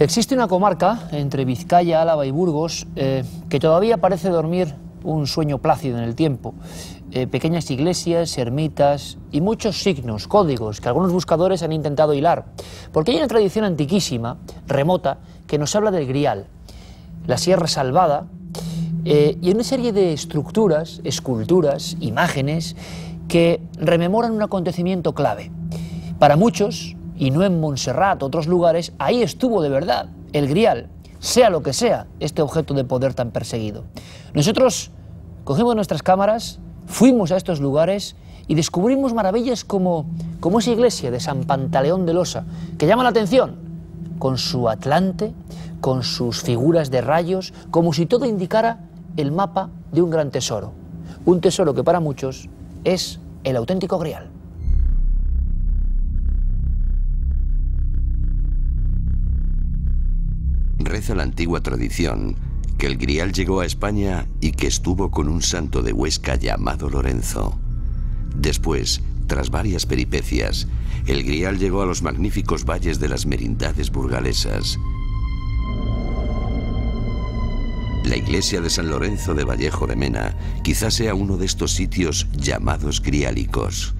Existe una comarca entre Vizcaya, Álava y Burgos que todavía parece dormir un sueño plácido en el tiempo. Pequeñas iglesias, ermitas y muchos signos, códigos que algunos buscadores han intentado hilar, porque hay una tradición antiquísima, remota, que nos habla del Grial, la Sierra Salvada, y una serie de estructuras, esculturas, imágenes que rememoran un acontecimiento clave. Para muchos, y no en Montserrat, otros lugares, ahí estuvo de verdad el Grial, sea lo que sea este objeto de poder tan perseguido. Nosotros cogimos nuestras cámaras, fuimos a estos lugares y descubrimos maravillas como esa iglesia de San Pantaleón de Losa, que llama la atención, con su atlante, con sus figuras de rayos, como si todo indicara el mapa de un gran tesoro. Un tesoro que para muchos es el auténtico Grial. Reza la antigua tradición que el Grial llegó a España y que estuvo con un santo de Huesca llamado Lorenzo. Después, tras varias peripecias, el Grial llegó a los magníficos valles de las merindades burgalesas. La iglesia de San Lorenzo de Vallejo de Mena quizás sea uno de estos sitios llamados griálicos.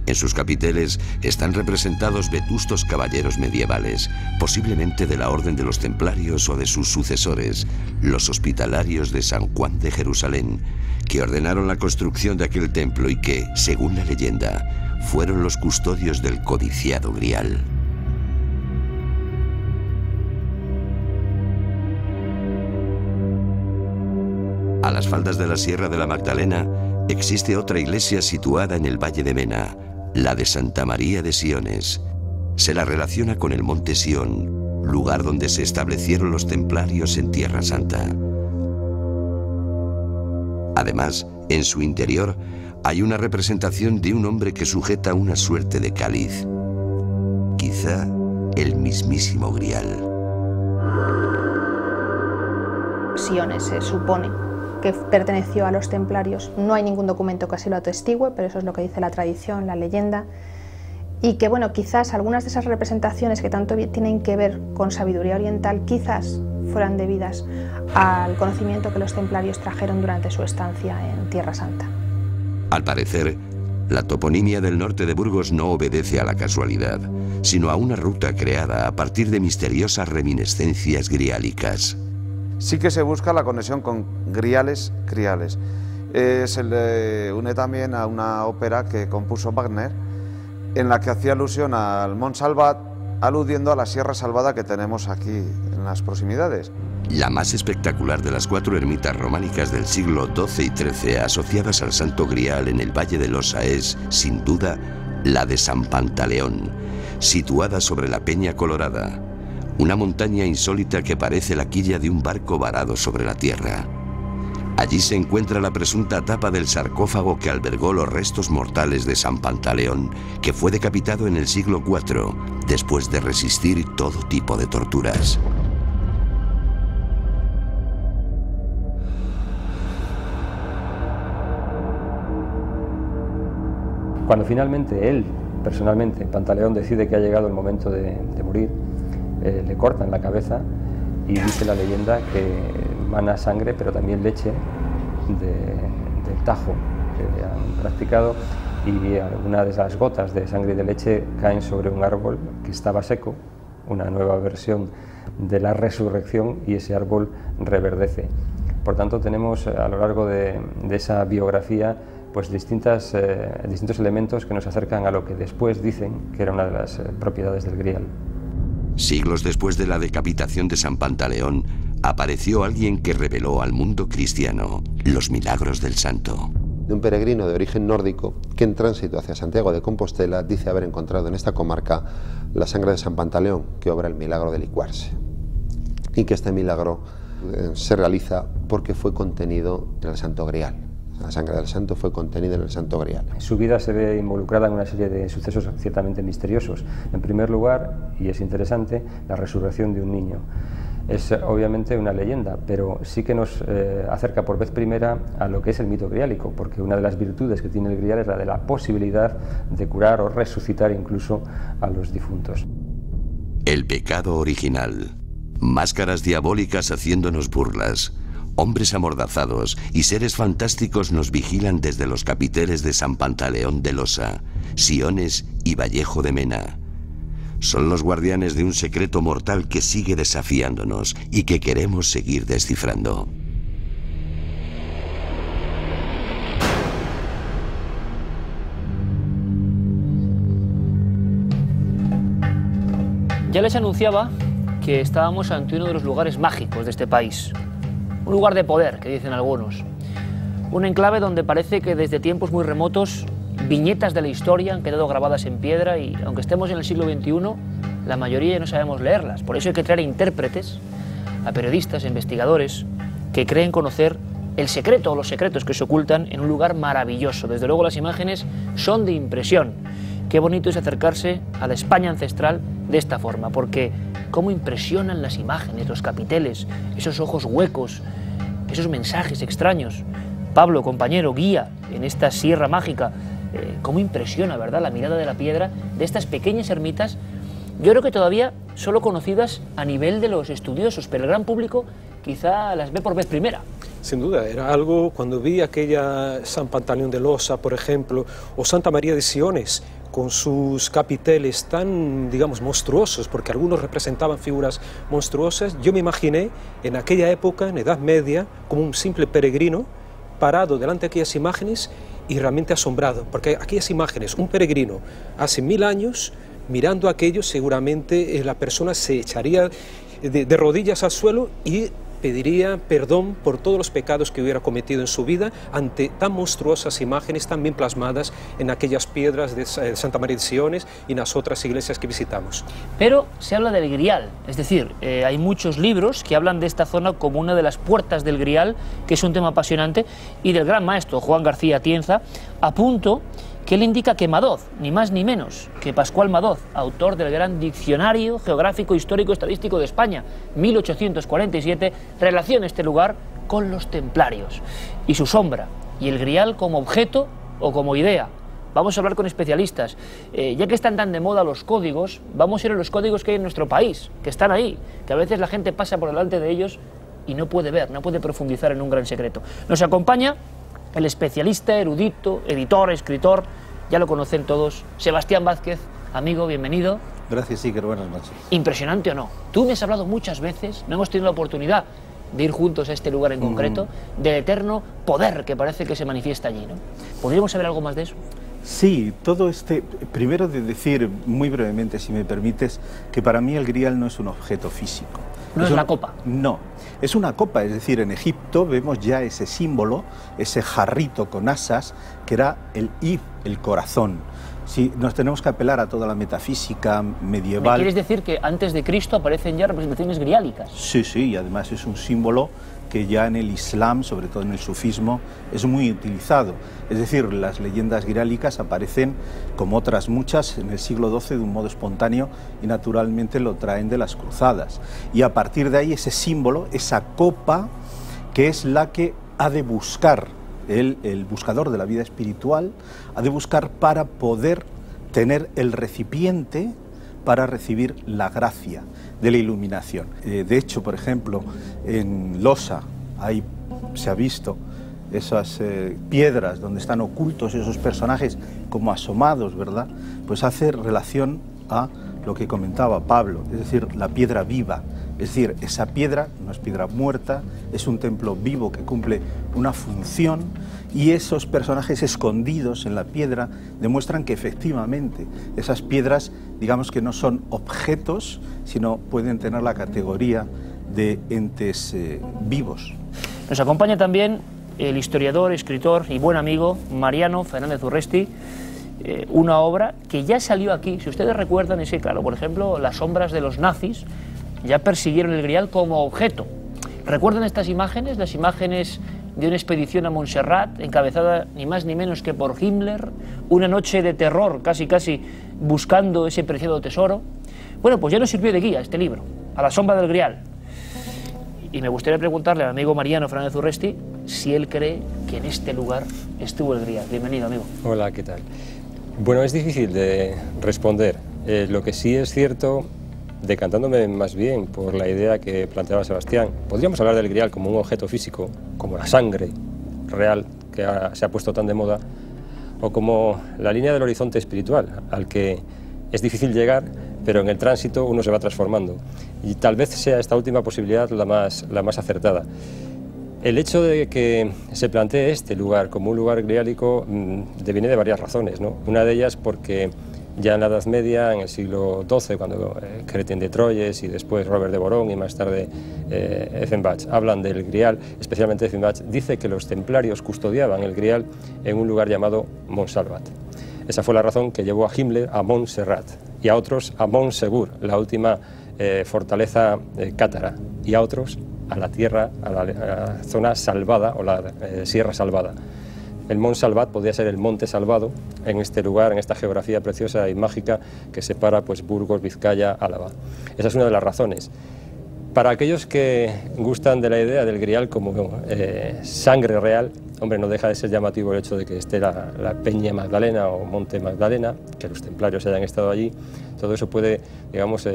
En sus capiteles están representados vetustos caballeros medievales, posiblemente de la Orden de los Templarios o de sus sucesores, los Hospitalarios de San Juan de Jerusalén, que ordenaron la construcción de aquel templo y que, según la leyenda, fueron los custodios del codiciado Grial. A las faldas de la Sierra de la Magdalena existe otra iglesia situada en el Valle de Mena, la de Santa María de Siones. Se la relaciona con el monte Sión, lugar donde se establecieron los templarios en Tierra Santa. Además, en su interior hay una representación de un hombre que sujeta una suerte de cáliz. Quizá el mismísimo Grial. Siones se supone que perteneció a los templarios. No hay ningún documento que así lo atestigue, pero eso es lo que dice la tradición, la leyenda, y que bueno, quizás algunas de esas representaciones que tanto tienen que ver con sabiduría oriental, quizás fueran debidas al conocimiento que los templarios trajeron durante su estancia en Tierra Santa. Al parecer, la toponimia del norte de Burgos no obedece a la casualidad, sino a una ruta creada a partir de misteriosas reminiscencias griálicas. Sí que se busca la conexión con griales. Se le une también a una ópera que compuso Wagner, en la que hacía alusión al Mont Salvat, aludiendo a la Sierra Salvada que tenemos aquí en las proximidades. La más espectacular de las 4 ermitas románicas del siglo XII y XIII asociadas al Santo Grial en el Valle de Losa es, sin duda, la de San Pantaleón, situada sobre la Peña Colorada, una montaña insólita que parece la quilla de un barco varado sobre la tierra. Allí se encuentra la presunta tapa del sarcófago que albergó los restos mortales de San Pantaleón, que fue decapitado en el siglo IV, después de resistir todo tipo de torturas. Cuando finalmente él, personalmente, Pantaleón, decide que ha llegado el momento de morir, le cortan la cabeza y dice la leyenda que mana sangre, pero también leche del tajo que han practicado, y algunas de esas gotas de sangre y de leche caen sobre un árbol que estaba seco, una nueva versión de la resurrección, y ese árbol reverdece. Por tanto, tenemos a lo largo de esa biografía pues distintos elementos que nos acercan a lo que después dicen que era una de las propiedades del Grial. Siglos después de la decapitación de San Pantaleón, apareció alguien que reveló al mundo cristiano los milagros del santo. De un peregrino de origen nórdico que en tránsito hacia Santiago de Compostela dice haber encontrado en esta comarca la sangre de San Pantaleón, que obra el milagro de licuarse. Y que este milagro se realiza porque fue contenido en el Santo Grial. La sangre del santo fue contenida en el Santo Grial. Su vida se ve involucrada en una serie de sucesos ciertamente misteriosos. En primer lugar, y es interesante, la resurrección de un niño. Es obviamente una leyenda, pero sí que nos acerca por vez primera a lo que es el mito griálico, porque una de las virtudes que tiene el Grial es la de la posibilidad de curar o resucitar incluso a los difuntos. El pecado original. Máscaras diabólicas haciéndonos burlas, hombres amordazados y seres fantásticos nos vigilan desde los capiteles de San Pantaleón de Losa, Siones y Vallejo de Mena. Son los guardianes de un secreto mortal que sigue desafiándonos y que queremos seguir descifrando. Ya les anunciaba que estábamos ante uno de los lugares mágicos de este país. Un lugar de poder, que dicen algunos. Un enclave donde parece que desde tiempos muy remotos viñetas de la historia han quedado grabadas en piedra y, aunque estemos en el siglo XXI, la mayoría no sabemos leerlas. Por eso hay que traer a intérpretes, a periodistas, a investigadores, que creen conocer el secreto o los secretos que se ocultan en un lugar maravilloso. Desde luego las imágenes son de impresión. Qué bonito es acercarse a la España ancestral de esta forma, porque cómo impresionan las imágenes, los capiteles, esos ojos huecos, esos mensajes extraños. Pablo, compañero, guía en esta sierra mágica, cómo impresiona, ¿verdad?, la mirada de la piedra de estas pequeñas ermitas, yo creo que todavía solo conocidas a nivel de los estudiosos, pero el gran público quizá las ve por vez primera. Sin duda, era algo, cuando vi aquella San Pantaleón de Losa, por ejemplo, o Santa María de Siones, con sus capiteles tan, digamos, monstruosos, porque algunos representaban figuras monstruosas, yo me imaginé en aquella época, en Edad Media, como un simple peregrino, parado delante de aquellas imágenes y realmente asombrado, porque aquellas imágenes, un peregrino, hace 1000 años, mirando aquello, seguramente la persona se echaría de rodillas al suelo y pediría perdón por todos los pecados que hubiera cometido en su vida ante tan monstruosas imágenes tan bien plasmadas en aquellas piedras de Santa María de Siones y en las otras iglesias que visitamos. Pero se habla del Grial, es decir, hay muchos libros que hablan de esta zona como una de las puertas del Grial, que es un tema apasionante, y del gran maestro Juan García Atienza, a punto que él indica que Madoz, ni más ni menos que Pascual Madoz, autor del gran Diccionario Geográfico Histórico Estadístico de España, 1847, relaciona este lugar con los templarios y su sombra, y el Grial como objeto o como idea. Vamos a hablar con especialistas. Ya que están tan de moda los códigos, vamos a ir a los códigos que hay en nuestro país, que están ahí, que a veces la gente pasa por delante de ellos y no puede ver, no puede profundizar en un gran secreto. Nos acompaña el especialista, erudito, editor, escritor, ya lo conocen todos, Sebastián Vázquez. Amigo, bienvenido. Gracias, Iker, buenas noches. Impresionante o no. Tú me has hablado muchas veces, no hemos tenido la oportunidad de ir juntos a este lugar en concreto, del eterno poder que parece que se manifiesta allí, ¿no? ¿Podríamos saber algo más de eso? Sí, todo primero de decir muy brevemente, si me permites, que para mí el Grial no es un objeto físico. ¿No es una copa? No, es una copa, es decir, en Egipto vemos ya ese símbolo, ese jarrito con asas, que era el id, el corazón. Si nos tenemos que apelar a toda la metafísica medieval... ¿Me quieres decir que antes de Cristo aparecen ya representaciones griálicas? Sí, sí, y además es un símbolo que ya en el Islam, sobre todo en el sufismo, es muy utilizado. Es decir, las leyendas griálicas aparecen, como otras muchas, en el siglo XII de un modo espontáneo y naturalmente lo traen de las cruzadas. Y a partir de ahí ese símbolo, esa copa, que es la que ha de buscar, el buscador de la vida espiritual, ha de buscar para poder tener el recipiente para recibir la gracia de la iluminación. De hecho, por ejemplo, en Losa se ha visto esas piedras donde están ocultos esos personajes como asomados, ¿verdad? Pues hace relación a lo que comentaba Pablo, es decir, la piedra viva. Es decir, esa piedra no es piedra muerta, es un templo vivo que cumple una función, y esos personajes escondidos en la piedra demuestran que efectivamente esas piedras, digamos que no son objetos, sino pueden tener la categoría de entes vivos. Nos acompaña también el historiador, escritor y buen amigo Mariano Fernández Urresti, una obra que ya salió aquí. Si ustedes recuerdan, es que, claro, por ejemplo, las sombras de los nazis ya persiguieron el Grial como objeto. ¿Recuerdan estas imágenes? Las imágenes de una expedición a Montserrat, encabezada ni más ni menos que por Himmler, una noche de terror, casi buscando ese preciado tesoro. Bueno, pues ya nos sirvió de guía este libro, A la sombra del Grial. Y me gustaría preguntarle al amigo Mariano Fernández Urresti si él cree que en este lugar estuvo el Grial. Bienvenido, amigo. Hola, ¿qué tal? Bueno, es difícil de responder. Lo que sí es cierto decantándome más bien por la idea que planteaba Sebastián, podríamos hablar del Grial como un objeto físico, como la sangre real que se ha puesto tan de moda, o como la línea del horizonte espiritual, al que es difícil llegar, pero en el tránsito uno se va transformando. Y tal vez sea esta última posibilidad la más acertada. El hecho de que se plantee este lugar como un lugar griálico deviene de varias razones, ¿no? Una de ellas porque ya en la Edad Media, en el siglo XII, cuando Chrétien de Troyes y después Robert de Borón y más tarde Effenbach hablan del Grial, especialmente Effenbach, dice que los templarios custodiaban el Grial en un lugar llamado Montsalvat. Esa fue la razón que llevó a Himmler a Montserrat y a otros a Montsegur, la última fortaleza cátara, y a otros a la tierra, a la zona salvada o la Sierra Salvada. El Mont Salvat podía ser el Monte Salvado en este lugar, en esta geografía preciosa y mágica que separa pues, Burgos, Vizcaya, Álava. Esa es una de las razones. Para aquellos que gustan de la idea del Grial como sangre real, hombre, no deja de ser llamativo el hecho de que esté la Peña Magdalena o Monte Magdalena, que los templarios hayan estado allí. Todo eso puede, digamos,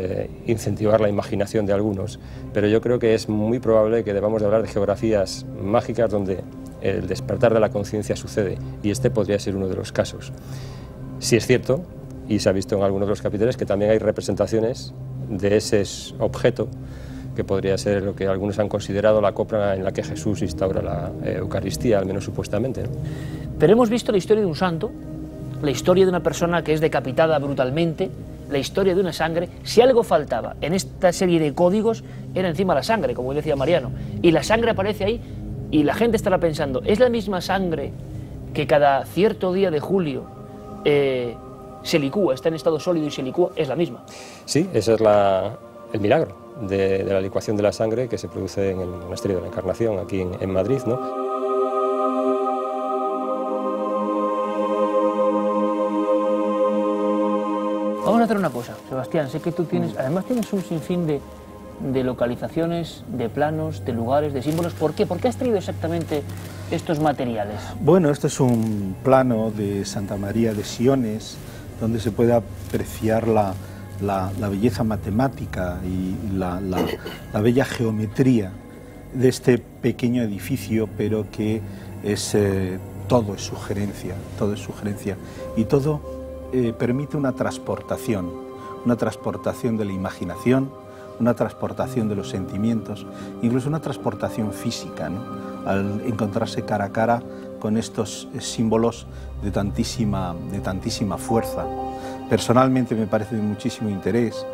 incentivar la imaginación de algunos, pero yo creo que es muy probable que debamos de hablar de geografías mágicas donde el despertar de la conciencia sucede, y este podría ser uno de los casos. Sí es cierto, y se ha visto en algunos de los capiteles, que también hay representaciones de ese objeto, que podría ser lo que algunos han considerado la copla en la que Jesús instaura la Eucaristía, al menos supuestamente, ¿no? Pero hemos visto la historia de un santo, la historia de una persona que es decapitada brutalmente, la historia de una sangre. Si algo faltaba en esta serie de códigos, era encima la sangre, como decía Mariano, y la sangre aparece ahí, y la gente estará pensando, ¿es la misma sangre que cada cierto día de julio se licúa, está en estado sólido y se licúa? Es la misma. Sí, ese es el milagro de la licuación de la sangre que se produce en el Monasterio de la Encarnación, aquí en Madrid, ¿no? Vamos a hacer una cosa, Sebastián, sé que tú tienes, además tienes un sinfín de localizaciones, de planos, de lugares, de símbolos. ¿Por qué? ¿Por qué has traído exactamente estos materiales? Bueno, este es un plano de Santa María de Siones, donde se puede apreciar la belleza matemática y la bella geometría de este pequeño edificio, pero que es todo es sugerencia, y todo permite una transportación de la imaginación, una transportación de los sentimientos, incluso una transportación física, ¿no? Al encontrarse cara a cara con estos símbolos de tantísima fuerza. Personalmente me parece de muchísimo interés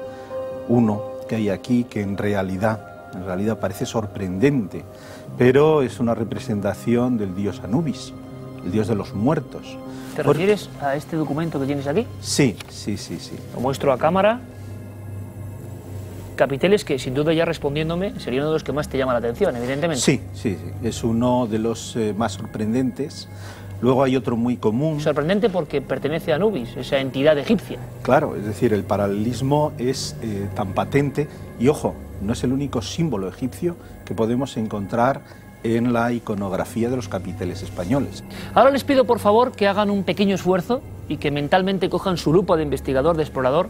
uno que hay aquí que en realidad parece sorprendente, pero es una representación del dios Anubis, el dios de los muertos. ¿Te refieres a este documento que tienes aquí? Sí. Lo muestro a cámara. Capiteles que, sin duda, ya respondiéndome, sería uno de los que más te llama la atención, evidentemente. Sí, es uno de los más sorprendentes. Luego hay otro muy común. Sorprendente porque pertenece a Anubis, esa entidad egipcia. Claro, es decir, el paralelismo es tan patente, y ojo, no es el único símbolo egipcio que podemos encontrar en la iconografía de los capiteles españoles. Ahora les pido, por favor, que hagan un pequeño esfuerzo y que mentalmente cojan su lupa de investigador, de explorador,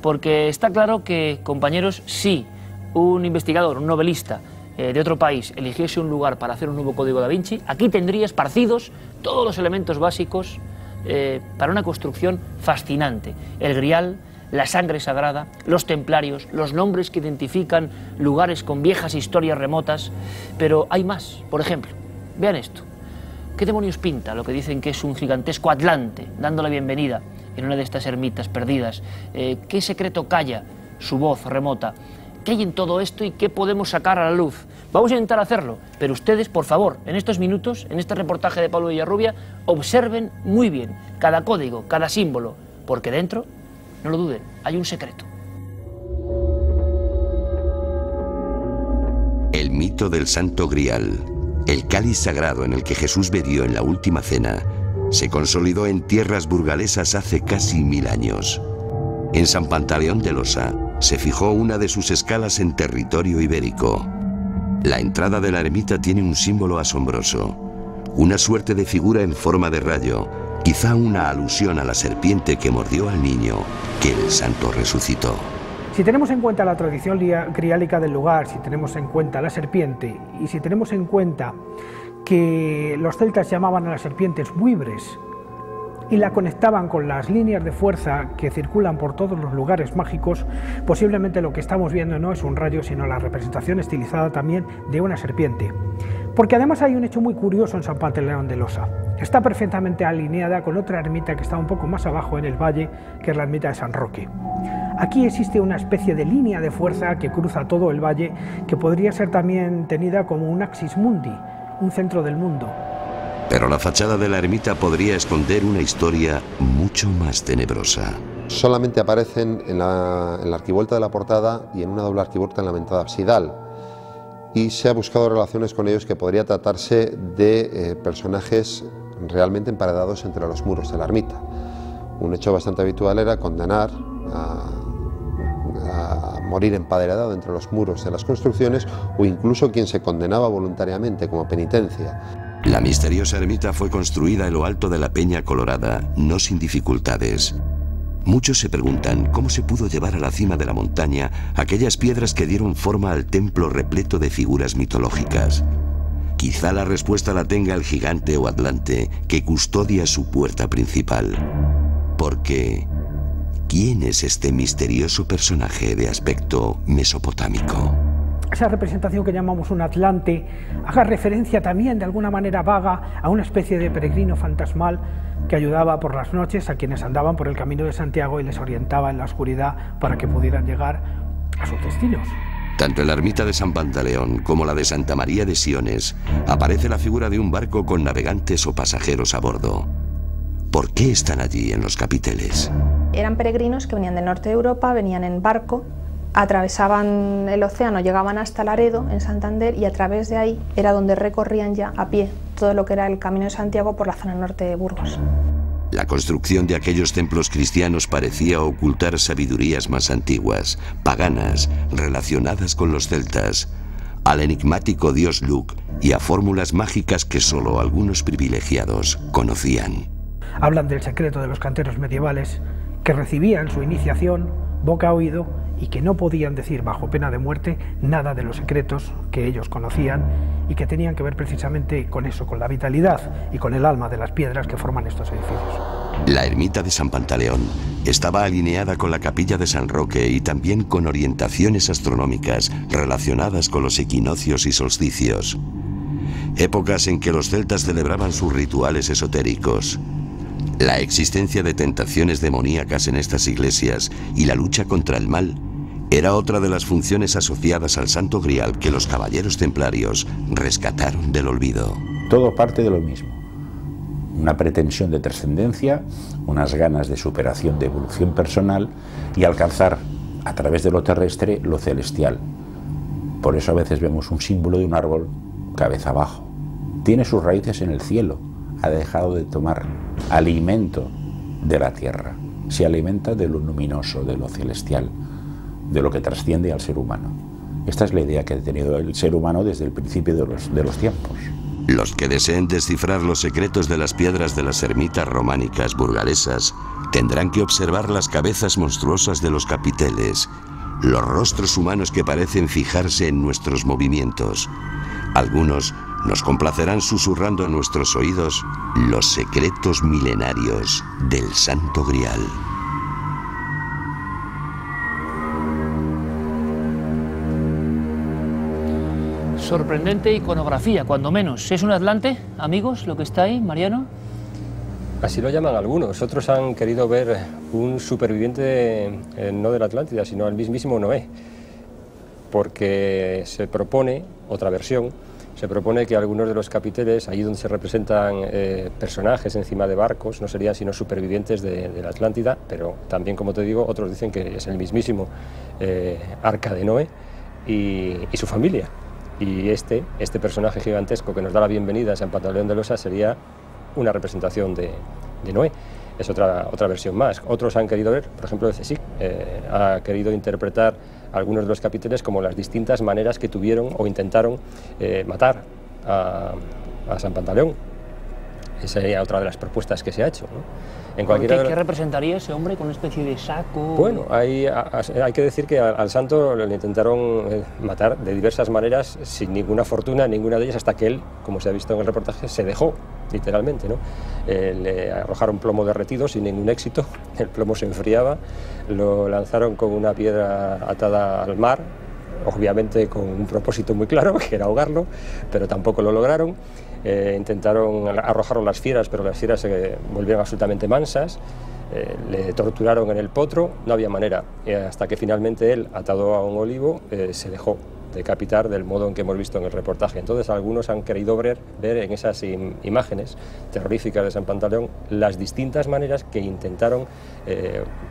porque está claro que, compañeros, si un investigador, un novelista de otro país eligiese un lugar para hacer un nuevo Código Da Vinci, aquí tendría esparcidos todos los elementos básicos para una construcción fascinante. El Grial, la sangre sagrada, los templarios, los nombres que identifican lugares con viejas historias remotas, pero hay más. Por ejemplo, vean esto. ¿Qué demonios pinta lo que dicen que es un gigantesco Atlante dando la bienvenida en una de estas ermitas perdidas? ¿Qué secreto calla su voz remota? ¿Qué hay en todo esto y qué podemos sacar a la luz? Vamos a intentar hacerlo, pero ustedes, por favor, en estos minutos, en este reportaje de Pablo Villarrubia, observen muy bien cada código, cada símbolo, porque dentro, no lo duden, hay un secreto. El mito del Santo Grial, el cáliz sagrado en el que Jesús bebió en la última cena, se consolidó en tierras burgalesas hace casi 1000 años. En San Pantaleón de Losa se fijó una de sus escalas en territorio ibérico. La entrada de la ermita tiene un símbolo asombroso, una suerte de figura en forma de rayo, quizá una alusión a la serpiente que mordió al niño que el santo resucitó. Si tenemos en cuenta la tradición griálica del lugar, si tenemos en cuenta la serpiente y si tenemos en cuenta que los celtas llamaban a las serpientes buibres y la conectaban con las líneas de fuerza que circulan por todos los lugares mágicos, posiblemente lo que estamos viendo no es un rayo, sino la representación estilizada también de una serpiente. Porque además hay un hecho muy curioso en San Pantaleón de Losa. Está perfectamente alineada con otra ermita que está un poco más abajo en el valle, que es la ermita de San Roque. Aquí existe una especie de línea de fuerza que cruza todo el valle, que podría ser también tenida como un axis mundi, un centro del mundo. Pero la fachada de la ermita podría esconder una historia mucho más tenebrosa. Solamente aparecen en la arquivolta de la portada y en una doble arquivolta en la ventana absidal. Y se ha buscado relaciones con ellos que podría tratarse de personajes realmente emparedados entre los muros de la ermita. Un hecho bastante habitual era condenar a morir emparedado entre los muros de las construcciones, o incluso quien se condenaba voluntariamente como penitencia. La misteriosa ermita fue construida en lo alto de la Peña Colorada, no sin dificultades. Muchos se preguntan cómo se pudo llevar a la cima de la montaña aquellas piedras que dieron forma al templo repleto de figuras mitológicas. Quizá la respuesta la tenga el gigante o atlante que custodia su puerta principal. Porque, ¿quién es este misterioso personaje de aspecto mesopotámico? Esa representación que llamamos un atlante haga referencia también de alguna manera vaga a una especie de peregrino fantasmal que ayudaba por las noches a quienes andaban por el camino de Santiago y les orientaba en la oscuridad para que pudieran llegar a sus destinos. Tanto en la ermita de San Pantaleón como la de Santa María de Siones aparece la figura de un barco con navegantes o pasajeros a bordo. ¿Por qué están allí en los capiteles? Eran peregrinos que venían del norte de Europa, venían en barco, atravesaban el océano, llegaban hasta Laredo, en Santander, y a través de ahí era donde recorrían ya a pie todo lo que era el Camino de Santiago por la zona norte de Burgos. La construcción de aquellos templos cristianos parecía ocultar sabidurías más antiguas, paganas, relacionadas con los celtas, al enigmático dios Lugh y a fórmulas mágicas que solo algunos privilegiados conocían. Hablan del secreto de los canteros medievales, que recibían su iniciación boca a oído y que no podían decir bajo pena de muerte nada de los secretos que ellos conocían y que tenían que ver precisamente con eso, con la vitalidad y con el alma de las piedras que forman estos edificios. La ermita de San Pantaleón estaba alineada con la capilla de San Roque y también con orientaciones astronómicas relacionadas con los equinoccios y solsticios. Épocas en que los celtas celebraban sus rituales esotéricos. La existencia de tentaciones demoníacas en estas iglesias y la lucha contra el mal era otra de las funciones asociadas al Santo Grial que los caballeros templarios rescataron del olvido. Todo parte de lo mismo. Una pretensión de trascendencia, unas ganas de superación, de evolución personal y alcanzar a través de lo terrestre lo celestial. Por eso a veces vemos un símbolo de un árbol cabeza abajo. Tiene sus raíces en el cielo. Ha dejado de tomar alimento de la tierra, se alimenta de lo luminoso, de lo celestial, de lo que trasciende al ser humano. Esta es la idea que ha tenido el ser humano desde el principio de los tiempos. Los que deseen descifrar los secretos de las piedras de las ermitas románicas burgalesas tendrán que observar las cabezas monstruosas de los capiteles, los rostros humanos que parecen fijarse en nuestros movimientos. Algunos nos complacerán susurrando en nuestros oídos los secretos milenarios del Santo Grial. Sorprendente iconografía, cuando menos. ¿Es un atlante, amigos, lo que está ahí, Mariano? Así lo llaman algunos. Otros han querido ver un superviviente no de la Atlántida, sino el mismísimo Noé, porque se propone, otra versión, se propone que algunos de los capiteles, allí donde se representan personajes encima de barcos, no serían sino supervivientes de la Atlántida, pero también, como te digo, otros dicen que es el mismísimo Arca de Noé y su familia. Y este personaje gigantesco que nos da la bienvenida a San Pantaleón de Losa sería una representación de Noé. Es otra versión más. Otros han querido ver, por ejemplo, Csic ha querido interpretar algunos de los capiteles como las distintas maneras que tuvieron o intentaron matar a San Pantaleón. Esa sería otra de las propuestas que se ha hecho, ¿no? ¿Qué representaría ese hombre con una especie de saco? Bueno, hay que decir que al santo le intentaron matar de diversas maneras, sin ninguna fortuna, ninguna de ellas, hasta que él, como se ha visto en el reportaje, se dejó, literalmente, ¿no? Le arrojaron plomo derretido sin ningún éxito, el plomo se enfriaba, lo lanzaron con una piedra atada al mar, obviamente con un propósito muy claro, que era ahogarlo, pero tampoco lo lograron. Intentaron arrojarlo a las fieras, pero las fieras se volvieron absolutamente mansas. Le torturaron en el potro, no había manera, hasta que finalmente él, atado a un olivo, se dejó decapitar del modo en que hemos visto en el reportaje. Entonces algunos han querido ver en esas imágenes terroríficas de San Pantaleón las distintas maneras que intentaron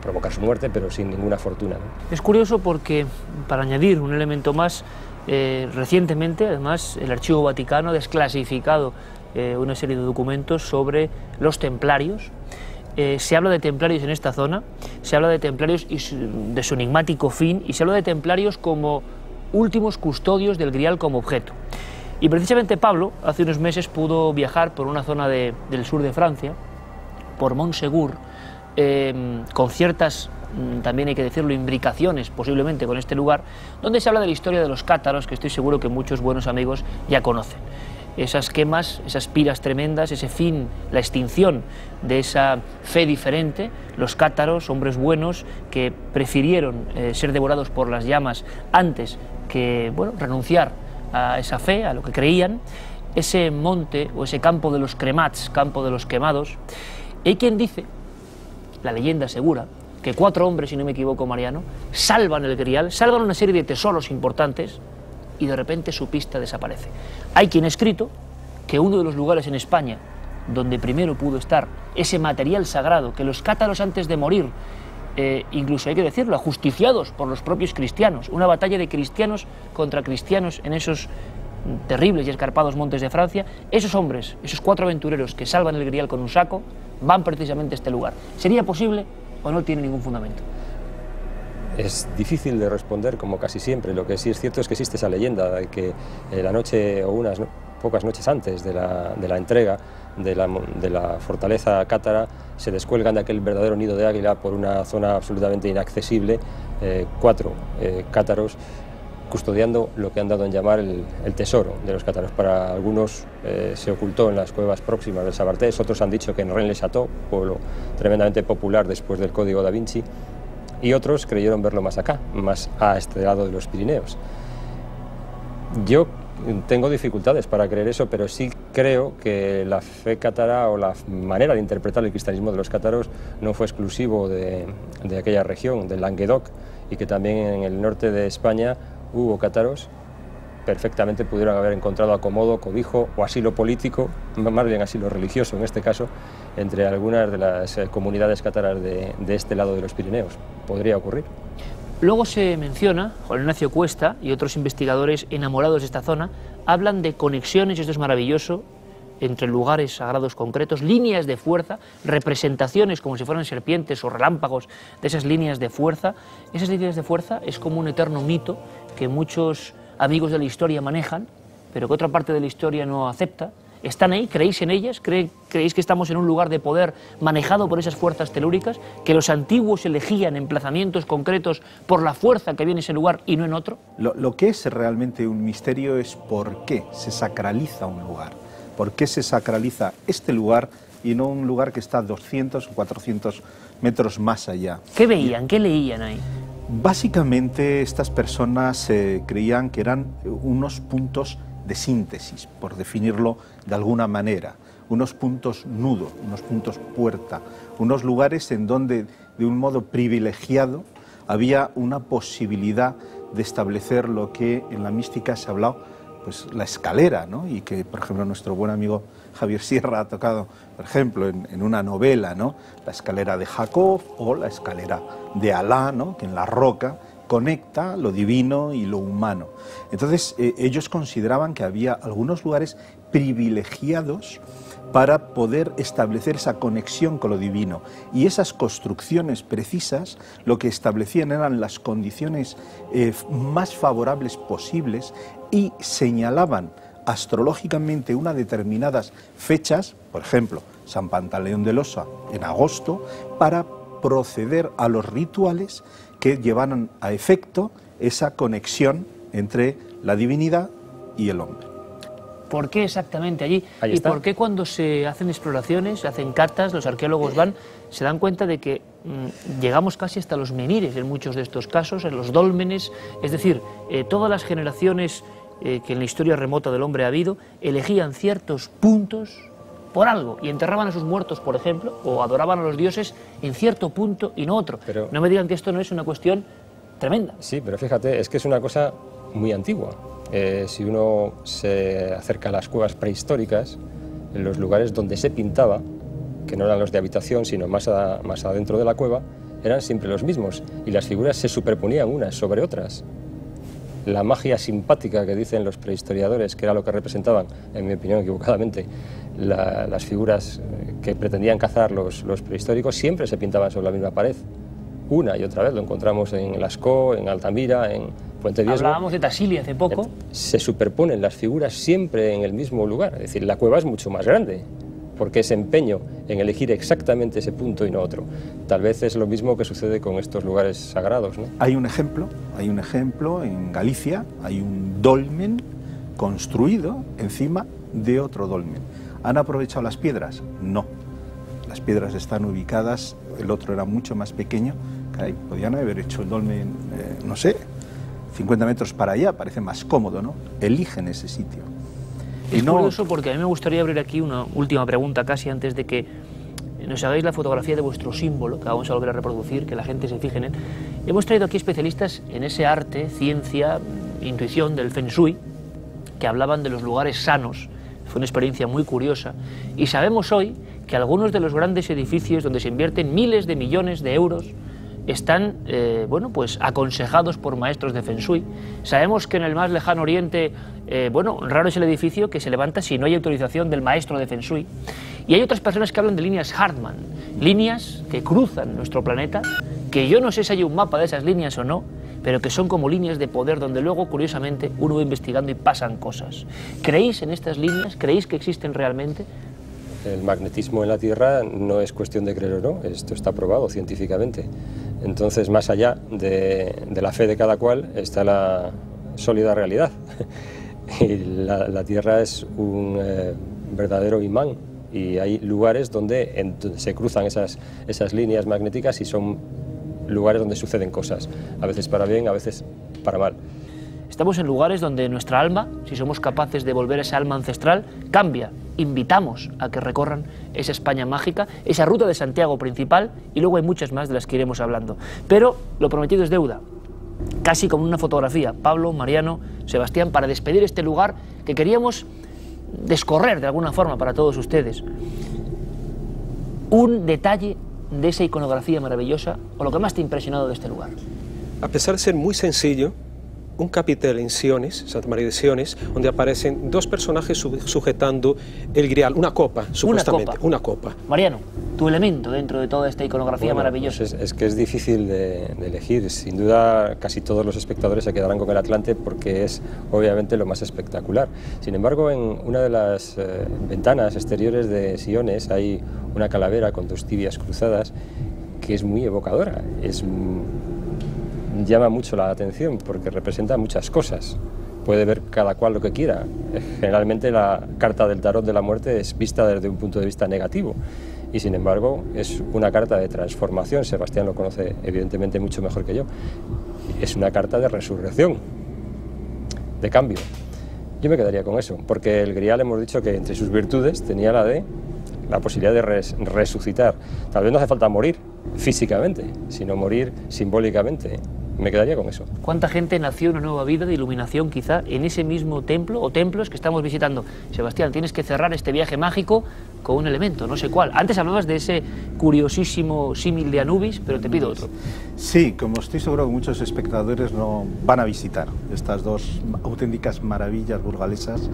provocar su muerte, pero sin ninguna fortuna, ¿no? Es curioso porque, para añadir un elemento más, recientemente, además, el Archivo Vaticano ha desclasificado una serie de documentos sobre los templarios. Se habla de templarios en esta zona, se habla de templarios y de su enigmático fin, y se habla de templarios como últimos custodios del Grial como objeto. Y precisamente Pablo, hace unos meses, pudo viajar por una zona del sur de Francia, por Montsegur, con ciertas, también hay que decirlo, imbricaciones posiblemente con este lugar, donde se habla de la historia de los cátaros, que estoy seguro que muchos buenos amigos ya conocen. Esas quemas, esas piras tremendas, ese fin, la extinción de esa fe diferente, los cátaros, hombres buenos que prefirieron ser devorados por las llamas antes que, bueno, renunciar a esa fe, a lo que creían, ese monte o ese campo de los cremats, campo de los quemados. Hay quien dice, la leyenda asegura, que 4 hombres, si no me equivoco, Mariano, salvan el Grial, salvan una serie de tesoros importantes, y de repente su pista desaparece. Hay quien ha escrito que uno de los lugares en España donde primero pudo estar ese material sagrado, que los cátaros antes de morir, incluso hay que decirlo, ajusticiados por los propios cristianos, una batalla de cristianos contra cristianos en esos terribles y escarpados montes de Francia, esos hombres, esos 4 aventureros que salvan el Grial con un saco, van precisamente a este lugar. ¿Sería posible o no tiene ningún fundamento? Es difícil de responder, como casi siempre. Lo que sí es cierto es que existe esa leyenda de que la noche o unas pocas noches antes de la entrega de la fortaleza cátara se descuelgan de aquel verdadero nido de águila por una zona absolutamente inaccesible 4 cátaros custodiando lo que han dado en llamar el tesoro de los cátaros. Para algunos se ocultó en las cuevas próximas del Sabartés, otros han dicho que en Rennes-le-Château, pueblo tremendamente popular después del Código da Vinci, y otros creyeron verlo más acá, más a este lado de los Pirineos. Yo tengo dificultades para creer eso, pero sí creo que la fe cátara o la manera de interpretar el cristianismo de los cátaros no fue exclusivo de aquella región, del Languedoc, y que también en el norte de España hubo cátaros, perfectamente pudieron haber encontrado acomodo, cobijo o asilo político, más bien asilo religioso en este caso, entre algunas de las comunidades cátaras de este lado de los Pirineos. Podría ocurrir. Luego se menciona, Juan Ignacio Cuesta y otros investigadores enamorados de esta zona, hablan de conexiones, y esto es maravilloso, entre lugares sagrados concretos, líneas de fuerza, representaciones como si fueran serpientes o relámpagos de esas líneas de fuerza. Esas líneas de fuerza es como un eterno mito que muchos amigos de la historia manejan, pero que otra parte de la historia no acepta. ¿Están ahí? ¿Creéis en ellas? ¿Creéis que estamos en un lugar de poder manejado por esas fuerzas telúricas? ¿Que los antiguos elegían emplazamientos concretos por la fuerza que viene en ese lugar y no en otro? Lo que es realmente un misterio es por qué se sacraliza un lugar. ¿Por qué se sacraliza este lugar y no un lugar que está 200 o 400 metros más allá? ¿Qué veían? ¿Qué leían ahí? Básicamente estas personas creían que eran unos puntos de síntesis, por definirlo de alguna manera, unos puntos nudo, unos puntos puerta, unos lugares en donde de un modo privilegiado había una posibilidad de establecer lo que en la mística se ha hablado, pues la escalera, ¿no? Y que, por ejemplo, nuestro buen amigo Javier Sierra ha tocado, por ejemplo, en una novela, ¿no? La escalera de Jacob o la escalera de Alá, ¿no? Que en la roca conecta lo divino y lo humano. Entonces, ellos consideraban que había algunos lugares privilegiados para poder establecer esa conexión con lo divino. Y esas construcciones precisas lo que establecían eran las condiciones más favorables posibles y señalaban astrológicamente unas determinadas fechas, por ejemplo, San Pantaleón de Losa en agosto, para proceder a los rituales que llevaran a efecto esa conexión entre la divinidad y el hombre. ¿Por qué exactamente allí? Ahí ¿Y está. por qué cuando se hacen exploraciones, se hacen catas, los arqueólogos van, se dan cuenta de que llegamos casi hasta los menhires en muchos de estos casos, en los dólmenes? Es decir, todas las generaciones que en la historia remota del hombre ha habido, elegían ciertos puntos por algo y enterraban a sus muertos, por ejemplo, o adoraban a los dioses en cierto punto y no otro. Pero no me digan que esto no es una cuestión tremenda. Sí, pero fíjate, es que es una cosa muy antigua. Si uno se acerca a las cuevas prehistóricas, en los lugares donde se pintaba, que no eran los de habitación, sino más adentro de la cueva, eran siempre los mismos, y las figuras se superponían unas sobre otras. La magia simpática que dicen los prehistoriadores, que era lo que representaban, en mi opinión equivocadamente, las figuras que pretendían cazar los prehistóricos, siempre se pintaban sobre la misma pared. Una y otra vez lo encontramos en Lascaux, en Altamira, en Puente Viesgo. Hablábamos de Tassili hace poco. Se superponen las figuras siempre en el mismo lugar, es decir, la cueva es mucho más grande, porque ese empeño en elegir exactamente ese punto y no otro. Tal vez es lo mismo que sucede con estos lugares sagrados, ¿no? Hay un ejemplo en Galicia, hay un dolmen construido encima de otro dolmen. ¿Han aprovechado las piedras? No. Las piedras están ubicadas, el otro era mucho más pequeño, caray, podían haber hecho el dolmen, no sé, 50 metros para allá, parece más cómodo, ¿no? Eligen ese sitio. Es curioso porque a mí me gustaría abrir aquí una última pregunta casi antes de que nos hagáis la fotografía de vuestro símbolo, que vamos a volver a reproducir, que la gente se fije en él. Hemos traído aquí especialistas en ese arte, ciencia, intuición del Feng Shui, que hablaban de los lugares sanos. Fue una experiencia muy curiosa. Y sabemos hoy que algunos de los grandes edificios donde se invierten miles de millones de euros están bueno, pues aconsejados por maestros de Feng Shui. Sabemos que en el más lejano oriente, bueno, raro es el edificio que se levanta si no hay autorización del maestro de Feng Shui. Y hay otras personas que hablan de líneas Hartmann, líneas que cruzan nuestro planeta, que yo no sé si hay un mapa de esas líneas o no, pero que son como líneas de poder donde luego, curiosamente, uno va investigando y pasan cosas. ¿Creéis en estas líneas? ¿Creéis que existen realmente? El magnetismo en la Tierra no es cuestión de creer o no, esto está probado científicamente. Entonces, más allá de la fe de cada cual, está la sólida realidad. Y la Tierra es un verdadero imán, y hay lugares donde se cruzan esas líneas magnéticas y son lugares donde suceden cosas, a veces para bien, a veces para mal. Estamos en lugares donde nuestra alma, si somos capaces de volver a esa alma ancestral, cambia. Invitamos a que recorran esa España mágica, esa ruta de Santiago principal, y luego hay muchas más de las que iremos hablando. Pero lo prometido es deuda, casi como una fotografía. Pablo, Mariano, Sebastián, para despedir este lugar que queríamos descorrer de alguna forma para todos ustedes. Un detalle de esa iconografía maravillosa, o lo que más te ha impresionado de este lugar. A pesar de ser muy sencillo, un capitel en Siones, Santa María de Siones, donde aparecen dos personajes sujetando el grial, una copa, supuestamente. Una copa. Mariano, tu elemento dentro de toda esta iconografía maravillosa. Pues es que es difícil de elegir. Sin duda, casi todos los espectadores se quedarán con el Atlante porque es obviamente lo más espectacular. Sin embargo, en una de las ventanas exteriores de Siones hay una calavera con dos tibias cruzadas que es muy evocadora. Llama mucho la atención porque representa muchas cosas. Puede ver cada cual lo que quiera. Generalmente la carta del tarot de la muerte es vista desde un punto de vista negativo y sin embargo es una carta de transformación. Sebastián lo conoce evidentemente mucho mejor que yo. Es una carta de resurrección, de cambio. Yo me quedaría con eso, porque el grial hemos dicho que entre sus virtudes tenía la posibilidad de resucitar. Tal vez no hace falta morir físicamente, sino morir simbólicamente. Me quedaría con eso. ¿Cuánta gente nació una nueva vida de iluminación quizá en ese mismo templo o templos que estamos visitando? Sebastián, tienes que cerrar este viaje mágico con un elemento, no sé cuál. Antes hablabas de ese curiosísimo símil de Anubis, pero te pido otro. Sí, como estoy seguro que muchos espectadores no van a visitar estas dos auténticas maravillas burgalesas,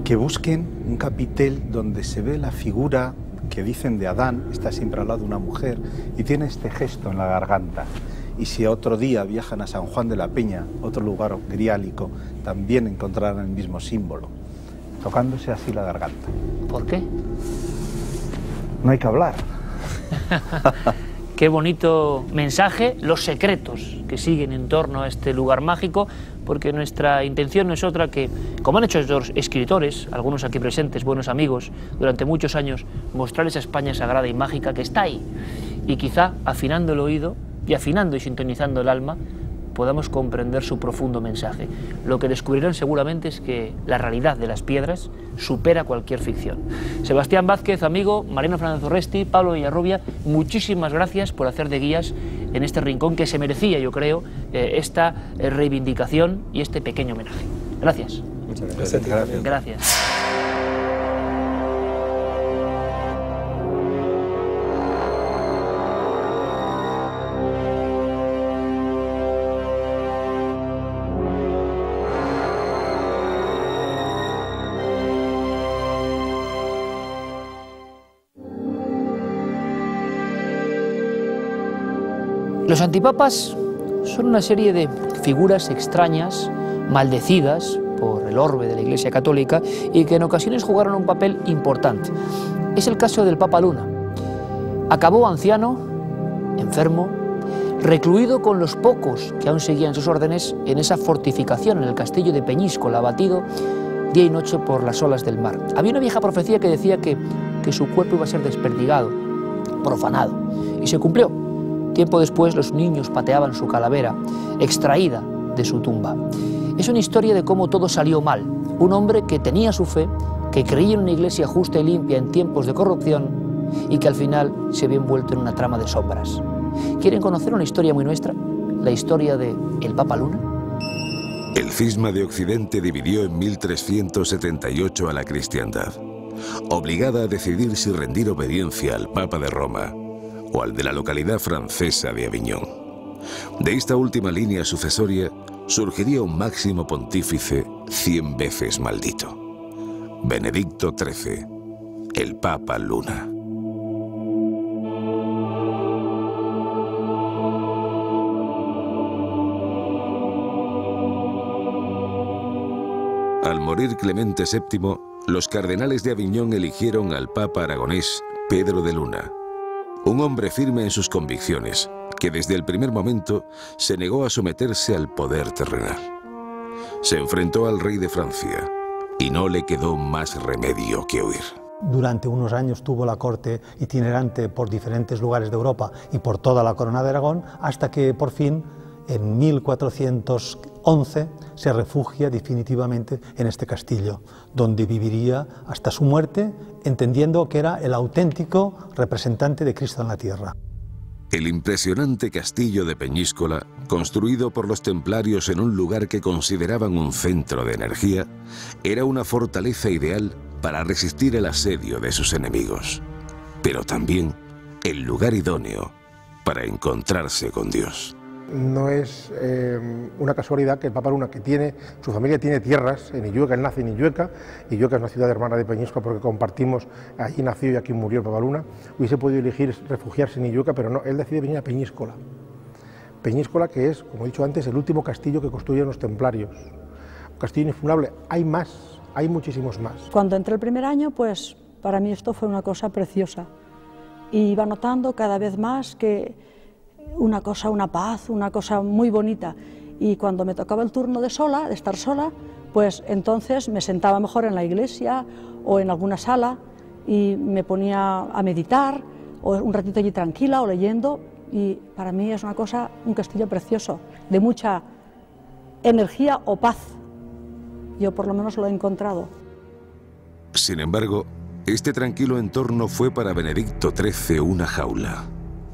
que busquen un capitel donde se ve la figura que dicen de Adán, está siempre al lado de una mujer y tiene este gesto en la garganta. Y si otro día viajan a San Juan de la Peña, otro lugar griálico, también encontrarán el mismo símbolo. tocándose así la garganta. ¿Por qué? No hay que hablar. Qué bonito mensaje, los secretos que siguen en torno a este lugar mágico, porque nuestra intención no es otra que, como han hecho estos escritores, algunos aquí presentes, buenos amigos, durante muchos años, mostrar esa España sagrada y mágica que está ahí. Y quizá, afinando el oído y afinando y sintonizando el alma, podamos comprender su profundo mensaje. Lo que descubrirán seguramente es que la realidad de las piedras supera cualquier ficción. Sebastián Vázquez, amigo, Mariano Fernández Urresti, Pablo Villarrubia, muchísimas gracias por hacer de guías en este rincón que se merecía, yo creo, esta reivindicación y este pequeño homenaje. Gracias. Muchas gracias. Gracias. Los antipapas son una serie de figuras extrañas, maldecidas por el orbe de la Iglesia Católica y que en ocasiones jugaron un papel importante. Es el caso del Papa Luna. Acabó anciano, enfermo, recluido con los pocos que aún seguían sus órdenes en esa fortificación en el castillo de Peñíscola, abatido día y noche por las olas del mar. Había una vieja profecía que decía que su cuerpo iba a ser desperdigado, profanado, y se cumplió. Tiempo después los niños pateaban su calavera, extraída de su tumba. Es una historia de cómo todo salió mal. Un hombre que tenía su fe, que creía en una iglesia justa y limpia en tiempos de corrupción y que al final se vio envuelto en una trama de sombras. ¿Quieren conocer una historia muy nuestra? La historia de el Papa Luna. El cisma de Occidente dividió en 1378 a la cristiandad, obligada a decidir si rendir obediencia al Papa de Roma o al de la localidad francesa de Aviñón. De esta última línea sucesoria surgiría un máximo pontífice 100 veces maldito, Benedicto XIII, el Papa Luna. Al morir Clemente VII, los cardenales de Aviñón eligieron al Papa aragonés Pedro de Luna, un hombre firme en sus convicciones, que desde el primer momento se negó a someterse al poder terrenal. Se enfrentó al rey de Francia y no le quedó más remedio que huir. Durante unos años tuvo la corte itinerante por diferentes lugares de Europa y por toda la corona de Aragón, hasta que por fin, en 1411, se refugia definitivamente en este castillo, donde viviría hasta su muerte, entendiendo que era el auténtico representante de Cristo en la tierra. El impresionante castillo de Peñíscola, construido por los templarios en un lugar que consideraban un centro de energía, era una fortaleza ideal para resistir el asedio de sus enemigos, pero también el lugar idóneo para encontrarse con Dios. No es una casualidad que el Papa Luna, que su familia tiene tierras en Illueca, él nace en Illueca, Illueca es una ciudad hermana de Peñíscola porque compartimos, allí nació y aquí murió el Papa Luna, hubiese podido elegir refugiarse en Illueca, pero no, él decide venir a Peñíscola. Peñíscola, que es, como he dicho antes, el último castillo que construyeron los templarios, un castillo inexpugnable. Hay más, hay muchísimos más. Cuando entré el primer año, pues para mí esto fue una cosa preciosa, y iba notando cada vez más que una paz, una cosa muy bonita, y cuando me tocaba el turno de estar sola, pues entonces me sentaba mejor en la iglesia o en alguna sala y me ponía a meditar, o un ratito allí tranquila o leyendo, y para mí es un castillo precioso, de mucha energía o paz. Yo por lo menos lo he encontrado. Sin embargo, este tranquilo entorno fue para Benedicto XIII una jaula.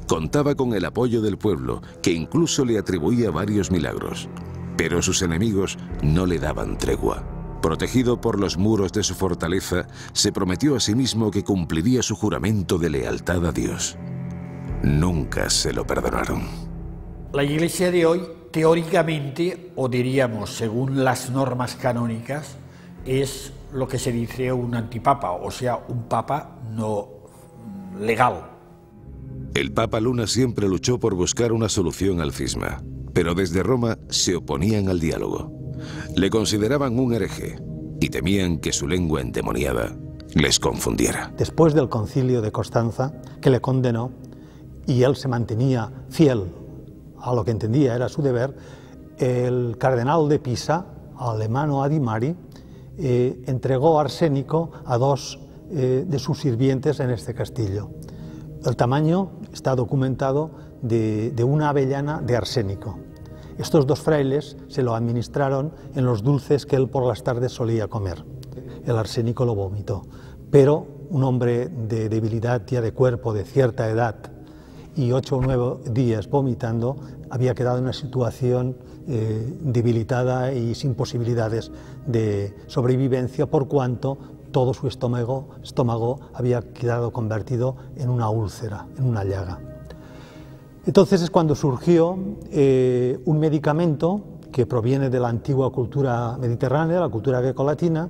Contaba con el apoyo del pueblo, que incluso le atribuía varios milagros. Pero sus enemigos no le daban tregua. Protegido por los muros de su fortaleza, se prometió a sí mismo que cumpliría su juramento de lealtad a Dios. Nunca se lo perdonaron. La Iglesia de hoy, teóricamente, o diríamos según las normas canónicas, es lo que se dice un antipapa, o sea, un papa no legal. El Papa Luna siempre luchó por buscar una solución al cisma, pero desde Roma se oponían al diálogo. Le consideraban un hereje y temían que su lengua endemoniada les confundiera. Después del concilio de Constanza, que le condenó, y él se mantenía fiel a lo que entendía era su deber, el cardenal de Pisa, Alemano Adimari, entregó arsénico a dos de sus sirvientes en este castillo. El tamaño está documentado de una avellana de arsénico. Estos dos frailes se lo administraron en los dulces que él por las tardes solía comer. El arsénico lo vomitó, pero un hombre de debilidad ya de cuerpo, de cierta edad, y 8 o 9 días vomitando, había quedado en una situación debilitada y sin posibilidades de sobrevivencia, por cuanto todo su estómago había quedado convertido en una úlcera, en una llaga. Entonces es cuando surgió un medicamento que proviene de la antigua cultura mediterránea, la cultura grecolatina,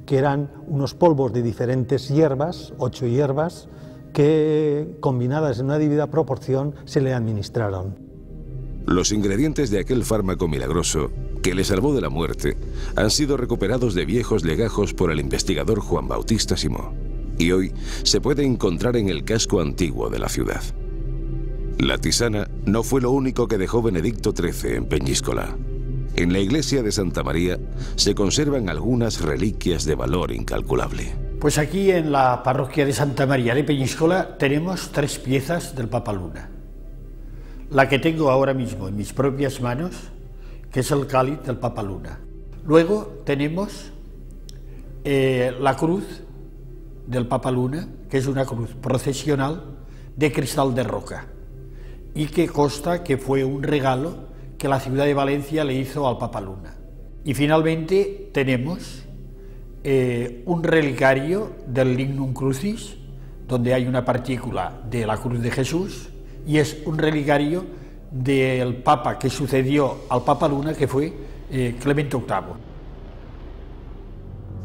que eran unos polvos de diferentes hierbas, 8 hierbas, que combinadas en una debida proporción se le administraron. Los ingredientes de aquel fármaco milagroso que le salvó de la muerte han sido recuperados de viejos legajos por el investigador Juan Bautista Simó y hoy se puede encontrar en el casco antiguo de la ciudad. La tisana no fue lo único que dejó Benedicto XIII en Peñíscola. En la iglesia de Santa María se conservan algunas reliquias de valor incalculable. Pues aquí en la parroquia de Santa María de Peñíscola tenemos 3 piezas del Papa Luna. La que tengo ahora mismo en mis propias manos, que es el cáliz del Papa Luna. Luego tenemos la cruz del Papa Luna, que es una cruz procesional de cristal de roca y que consta que fue un regalo que la ciudad de Valencia le hizo al Papa Luna. Y finalmente tenemos un relicario del Lignum Crucis, donde hay una partícula de la cruz de Jesús, y es un relicario del Papa que sucedió al Papa Luna, que fue Clemente VIII.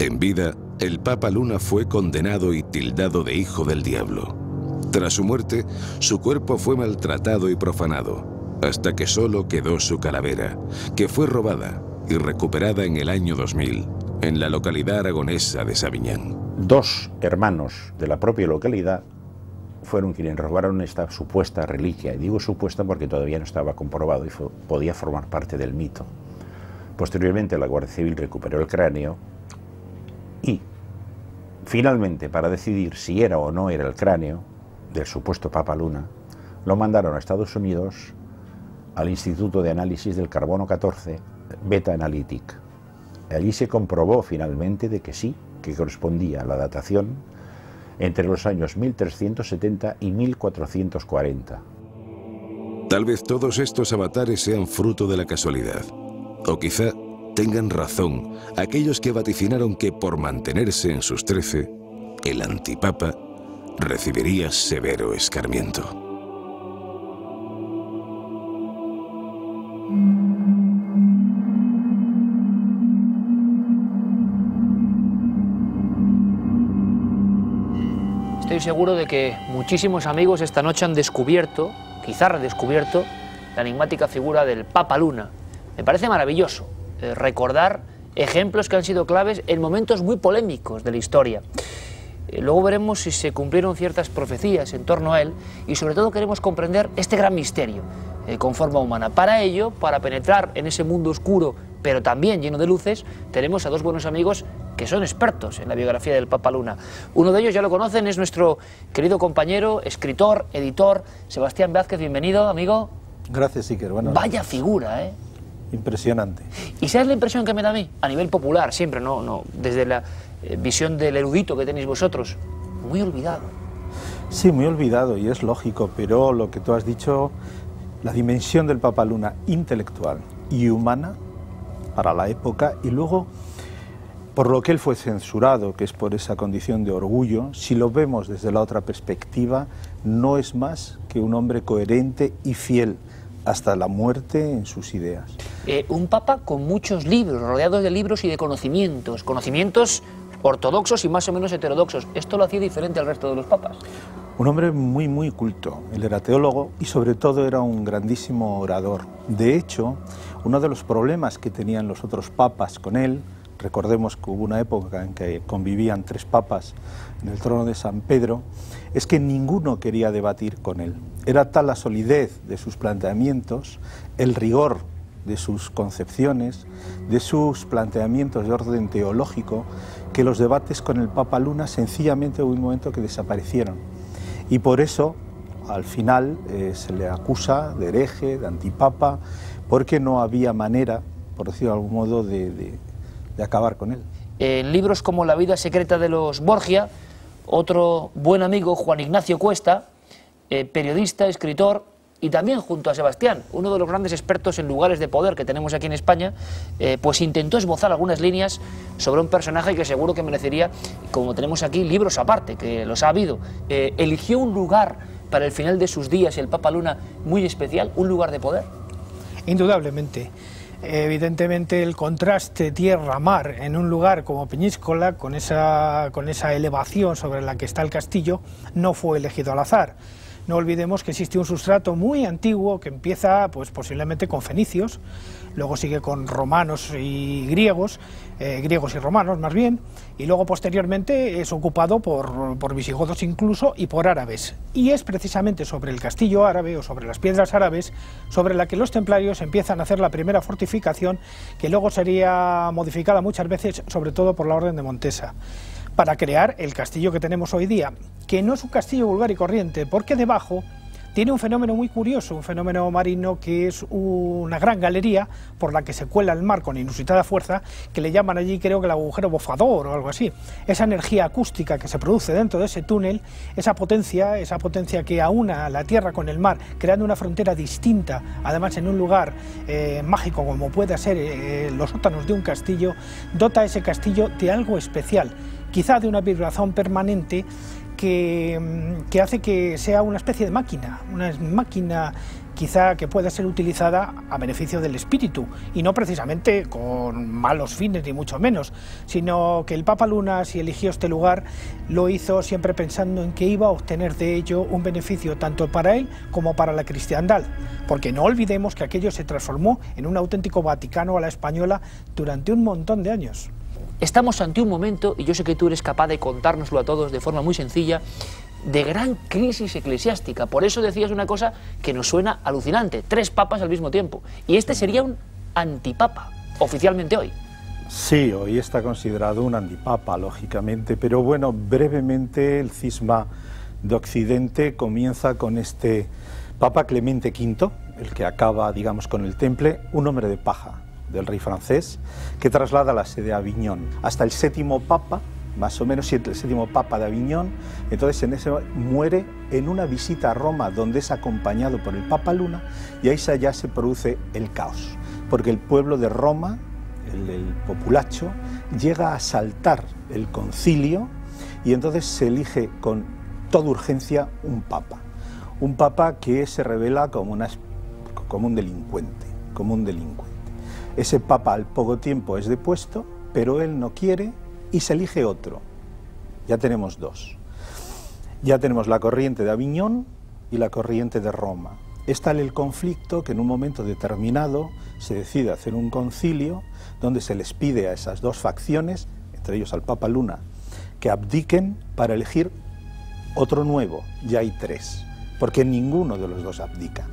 En vida, el Papa Luna fue condenado y tildado de hijo del diablo. Tras su muerte, su cuerpo fue maltratado y profanado, hasta que solo quedó su calavera, que fue robada y recuperada en el año 2000, en la localidad aragonesa de Sabiñán. 2 hermanos de la propia localidad fueron quienes robaron esta supuesta reliquia, y digo supuesta porque todavía no estaba comprobado y podía formar parte del mito. Posteriormente la Guardia Civil recuperó el cráneo y finalmente, para decidir si era o no era el cráneo del supuesto Papa Luna, lo mandaron a Estados Unidos al Instituto de Análisis del Carbono 14, Beta Analytic. Allí se comprobó finalmente de que sí, que correspondía a la datación entre los años 1370 y 1440. Tal vez todos estos avatares sean fruto de la casualidad, o quizá tengan razón aquellos que vaticinaron que por mantenerse en sus 13, el antipapa recibiría severo escarmiento. Estoy seguro de que muchísimos amigos esta noche han descubierto, quizá redescubierto, la enigmática figura del Papa Luna. Me parece maravilloso recordar ejemplos que han sido claves en momentos muy polémicos de la historia. Luego veremos si se cumplieron ciertas profecías en torno a él y sobre todo queremos comprender este gran misterio con forma humana. Para ello, para penetrar en ese mundo oscuro pero también lleno de luces, tenemos a 2 buenos amigos que son expertos en la biografía del Papa Luna. Uno de ellos, ya lo conocen, es nuestro querido compañero, escritor, editor, Sebastián Vázquez. Bienvenido, amigo. Gracias, Iker. Bueno, vaya figura, ¿eh? Impresionante. ¿Y sabes la impresión que me da a mí? A nivel popular, siempre, no desde la visión del erudito que tenéis vosotros. Muy olvidado. Sí, muy olvidado, y es lógico, pero lo que tú has dicho, la dimensión del Papa Luna intelectual y humana para la época, y luego por lo que él fue censurado, que es por esa condición de orgullo, si lo vemos desde la otra perspectiva, no es más que un hombre coherente y fiel hasta la muerte en sus ideas. Un papa con muchos libros, rodeado de libros y de conocimientos ortodoxos y más o menos heterodoxos. ¿Esto lo hacía diferente al resto de los papas? Un hombre muy culto. Él era teólogo y sobre todo era un grandísimo orador. De hecho, uno de los problemas que tenían los otros papas con él recordemos que hubo una época en que convivían 3 papas en el trono de San Pedro, es que ninguno quería debatir con él. Era tal la solidez de sus planteamientos, el rigor de sus concepciones, de sus planteamientos de orden teológico, que los debates con el Papa Luna sencillamente hubo un momento que desaparecieron. Y por eso, al final, se le acusa de hereje, de antipapa, porque no había manera, por decirlo de algún modo, de acabar con él. En libros como La vida secreta de los Borgia, otro buen amigo, Juan Ignacio Cuesta, periodista, escritor, y también junto a Sebastián, uno de los grandes expertos en lugares de poder que tenemos aquí en España, pues intentó esbozar algunas líneas sobre un personaje que seguro que merecería, como tenemos aquí, libros aparte, que los ha habido. Eligió un lugar para el final de sus días, el Papa Luna, muy especial, un lugar de poder. Indudablemente. Evidentemente el contraste tierra-mar en un lugar como Peñíscola, con esa elevación sobre la que está el castillo, no fue elegido al azar. No olvidemos que existe un sustrato muy antiguo que empieza pues posiblemente con fenicios, luego sigue con romanos y griegos, griegos y romanos más bien, y luego posteriormente es ocupado por visigodos incluso y por árabes. Y es precisamente sobre el castillo árabe o sobre las piedras árabes sobre la que los templarios empiezan a hacer la primera fortificación, que luego sería modificada muchas veces, sobre todo por la Orden de Montesa, para crear el castillo que tenemos hoy día, que no es un castillo vulgar y corriente, porque debajo tiene un fenómeno muy curioso, un fenómeno marino que es una gran galería por la que se cuela el mar con inusitada fuerza, que le llaman allí creo que el agujero bofador o algo así. Esa energía acústica que se produce dentro de ese túnel, esa potencia que aúna la tierra con el mar, creando una frontera distinta, además en un lugar mágico como puede ser los sótanos de un castillo, dota a ese castillo de algo especial, quizá de una vibración permanente que hace que sea una especie de máquina, una máquina quizá que pueda ser utilizada a beneficio del espíritu, y no precisamente con malos fines ni mucho menos, sino que el Papa Luna, si eligió este lugar, lo hizo siempre pensando en que iba a obtener de ello un beneficio tanto para él como para la cristiandad, porque no olvidemos que aquello se transformó en un auténtico Vaticano a la española durante un montón de años. Estamos ante un momento, y yo sé que tú eres capaz de contárnoslo a todos de forma muy sencilla, de gran crisis eclesiástica. Por eso decías una cosa que nos suena alucinante, 3 papas al mismo tiempo. Y este sería un antipapa, oficialmente hoy. Sí, hoy está considerado un antipapa, lógicamente, pero bueno, brevemente el cisma de Occidente comienza con este Papa Clemente V, el que acaba, digamos, con el temple, un hombre de paja del rey francés, que traslada la sede a Aviñón. Hasta el 7º Papa, más o menos el 7º Papa de Aviñón, entonces en ese muere en una visita a Roma, donde es acompañado por el Papa Luna, y ahí ya se produce el caos, porque el pueblo de Roma, el populacho, llega a asaltar el concilio, y entonces se elige con toda urgencia un papa que se revela como un delincuente, Ese papa al poco tiempo es depuesto, pero él no quiere y se elige otro. Ya tenemos 2. Ya tenemos la corriente de Aviñón y la corriente de Roma. Es tal el conflicto que en un momento determinado se decide hacer un concilio donde se les pide a esas 2 facciones, entre ellos al Papa Luna, que abdiquen para elegir otro nuevo. Ya hay 3, porque ninguno de los 2 abdica.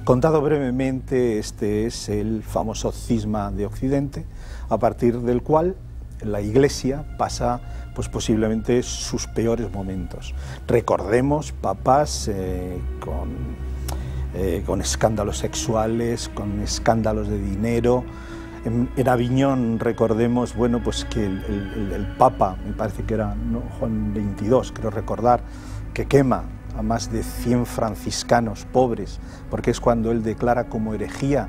Contado brevemente, este es el famoso cisma de Occidente, a partir del cual la Iglesia pasa pues posiblemente sus peores momentos. Recordemos papas con escándalos sexuales, con escándalos de dinero. En Aviñón recordemos, bueno, pues que el Papa, me parece que era Juan XXII, creo recordar, que quema a más de 100 franciscanos pobres, porque es cuando él declara como herejía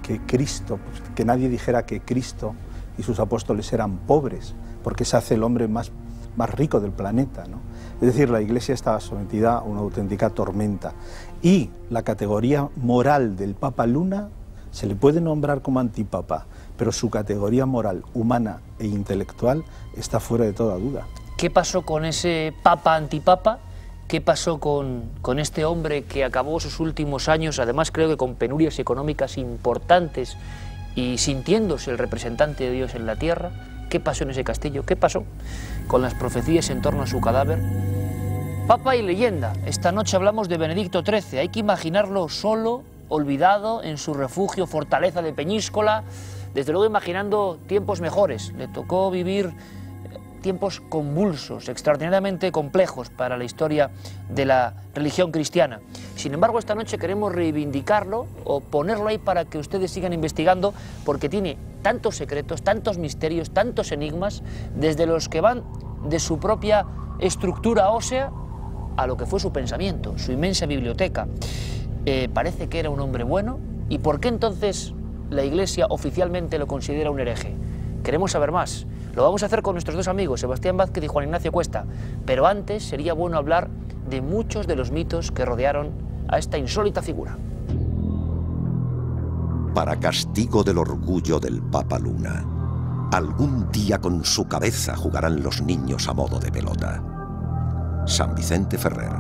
que Cristo, pues, que nadie dijera que Cristo y sus apóstoles eran pobres, porque se hace el hombre más rico del planeta, ¿no? Es decir, la Iglesia estaba sometida a una auténtica tormenta, y la categoría moral del Papa Luna se le puede nombrar como antipapa, pero su categoría moral, humana e intelectual está fuera de toda duda. ¿Qué pasó con ese papa antipapa? ¿Qué pasó con este hombre que acabó sus últimos años, además creo que con penurias económicas importantes y sintiéndose el representante de Dios en la tierra? qué pasó en ese castillo, qué pasó con las profecías en torno a su cadáver. Papa y leyenda, esta noche hablamos de Benedicto XIII, hay que imaginarlo solo, olvidado, en su refugio, fortaleza de Peñíscola, desde luego imaginando tiempos mejores. Le tocó vivir tiempos convulsos, extraordinariamente complejos para la historia de la religión cristiana. Sin embargo, esta noche queremos reivindicarlo o ponerlo ahí para que ustedes sigan investigando, porque tiene tantos secretos, tantos misterios, tantos enigmas, desde los que van de su propia estructura ósea a lo que fue su pensamiento, su inmensa biblioteca. Parece que era un hombre bueno. ¿Y por qué entonces la Iglesia oficialmente lo considera un hereje? Queremos saber más. Lo vamos a hacer con nuestros dos amigos, Sebastián Vázquez y Juan Ignacio Cuesta. Pero antes sería bueno hablar de muchos de los mitos que rodearon a esta insólita figura. Para castigo del orgullo del Papa Luna, algún día con su cabeza jugarán los niños a modo de pelota. San Vicente Ferrer.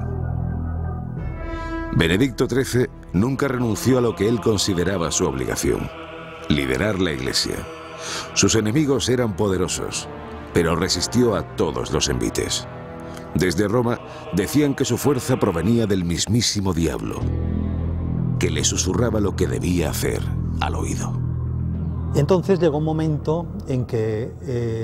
Benedicto XIII nunca renunció a lo que él consideraba su obligación: liderar la Iglesia. Sus enemigos eran poderosos, pero resistió a todos los envites. Desde Roma decían que su fuerza provenía del mismísimo diablo, que le susurraba lo que debía hacer al oído. Y entonces llegó un momento en que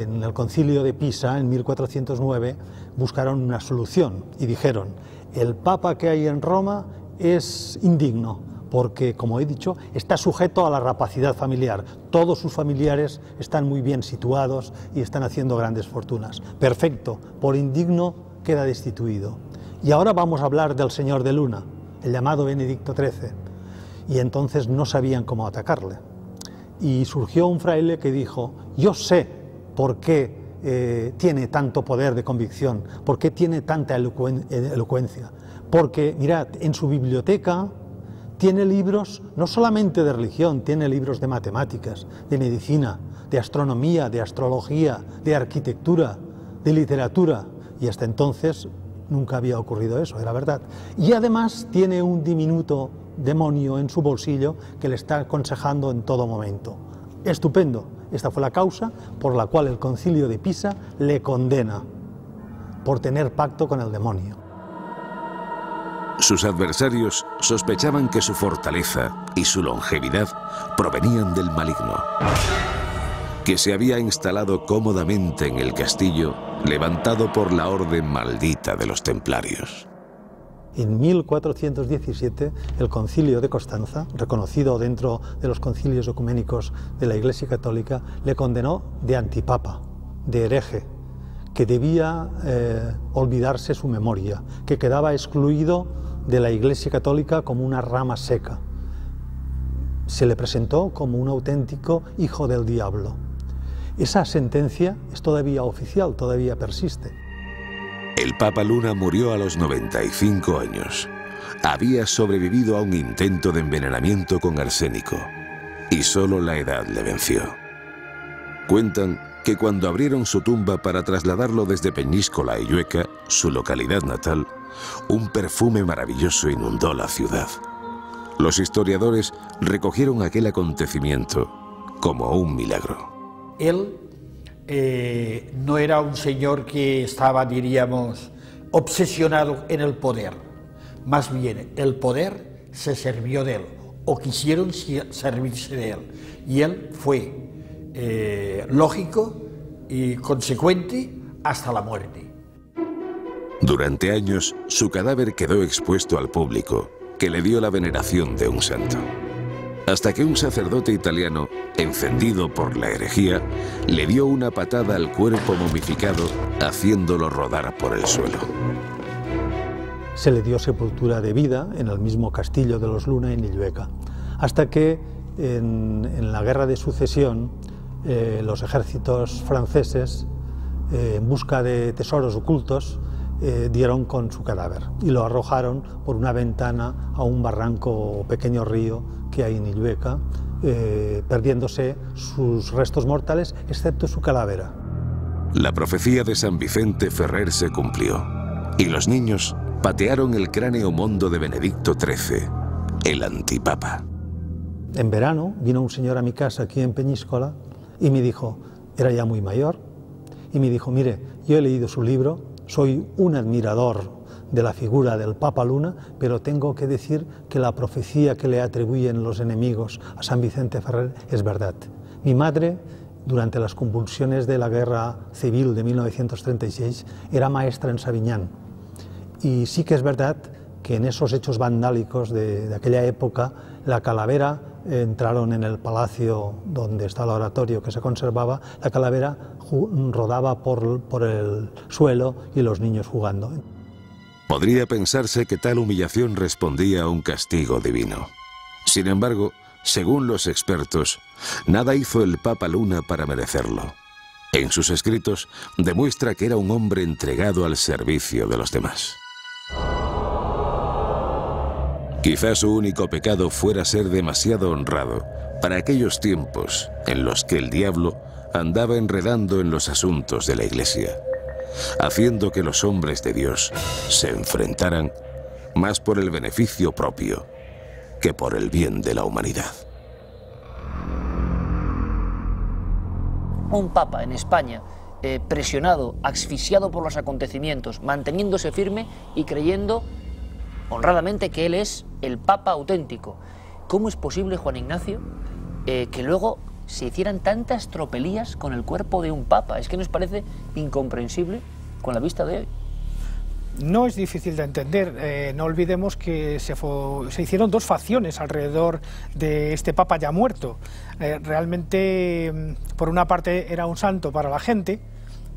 en el concilio de Pisa, en 1409, buscaron una solución y dijeron: el papa que hay en Roma es indigno, porque, como he dicho, está sujeto a la rapacidad familiar. Todos sus familiares están muy bien situados y están haciendo grandes fortunas. Perfecto, por indigno queda destituido. Y ahora vamos a hablar del señor de Luna, el llamado Benedicto XIII. Y entonces no sabían cómo atacarle. Y surgió un fraile que dijo: yo sé por qué tiene tanto poder de convicción, por qué tiene tanta elocuencia. Porque, mirad, en su biblioteca tiene libros no solamente de religión, tiene libros de matemáticas, de medicina, de astronomía, de astrología, de arquitectura, de literatura. Y hasta entonces nunca había ocurrido eso, era verdad. Y además tiene un diminuto demonio en su bolsillo que le está aconsejando en todo momento. Estupendo. Esta fue la causa por la cual el concilio de Pisa le condena por tener pacto con el demonio. Sus adversarios sospechaban que su fortaleza y su longevidad provenían del maligno, que se había instalado cómodamente en el castillo levantado por la orden maldita de los templarios. En 1417, el concilio de Constanza, reconocido dentro de los concilios ecuménicos de la Iglesia Católica, le condenó de antipapa, de hereje, que debía olvidarse su memoria, que quedaba excluido de la Iglesia Católica como una rama seca. Se le presentó como un auténtico hijo del diablo. Esa sentencia es todavía oficial, todavía persiste. El Papa Luna murió a los 95 años. Había sobrevivido a un intento de envenenamiento con arsénico y solo la edad le venció. Cuentan que cuando abrieron su tumba para trasladarlo desde Peñíscola a Illueca, su localidad natal, un perfume maravilloso inundó la ciudad. Los historiadores recogieron aquel acontecimiento como un milagro. Él no era un señor que estaba, diríamos, obsesionado en el poder. Más bien, el poder se sirvió de él, o quisieron servirse de él. Y él fue lógico y consecuente hasta la muerte. Durante años, su cadáver quedó expuesto al público, que le dio la veneración de un santo. Hasta que un sacerdote italiano, encendido por la herejía, le dio una patada al cuerpo momificado, haciéndolo rodar por el suelo. Se le dio sepultura de vida en el mismo castillo de los Luna en Illueca, hasta que en la Guerra de Sucesión los ejércitos franceses, en busca de tesoros ocultos, dieron con su cadáver y lo arrojaron por una ventana a un barranco o pequeño río que hay en Illueca, perdiéndose sus restos mortales, excepto su calavera. La profecía de San Vicente Ferrer se cumplió, y los niños patearon el cráneo mondo de Benedicto XIII, el antipapa. En verano vino un señor a mi casa aquí en Peñíscola y me dijo: era ya muy mayor, y me dijo, mire, yo he leído su libro, soy un admirador de la figura del Papa Luna, pero tengo que decir que la profecía que le atribuyen los enemigos a San Vicente Ferrer es verdad. Mi madre, durante las convulsiones de la Guerra Civil de 1936, era maestra en Sabiñán. Y sí que es verdad que en esos hechos vandálicos de aquella época, la calavera, entraron en el palacio donde está el oratorio que se conservaba, la calavera rodaba por el suelo y los niños jugando. Podría pensarse que tal humillación respondía a un castigo divino. Sin embargo, según los expertos, nada hizo el Papa Luna para merecerlo. En sus escritos demuestra que era un hombre entregado al servicio de los demás. Quizás su único pecado fuera ser demasiado honrado para aquellos tiempos en los que el diablo andaba enredando en los asuntos de la Iglesia, haciendo que los hombres de Dios se enfrentaran más por el beneficio propio que por el bien de la humanidad. Un papa en España presionado, asfixiado por los acontecimientos, manteniéndose firme y creyendo honradamente que él es el papa auténtico. ¿Cómo es posible, Juan Ignacio, que luego se hicieran tantas tropelías con el cuerpo de un papa? Es que nos parece incomprensible con la vista de hoy. No es difícil de entender. No olvidemos que se hicieron dos facciones alrededor de este papa ya muerto. Realmente, por una parte, era un santo para la gente,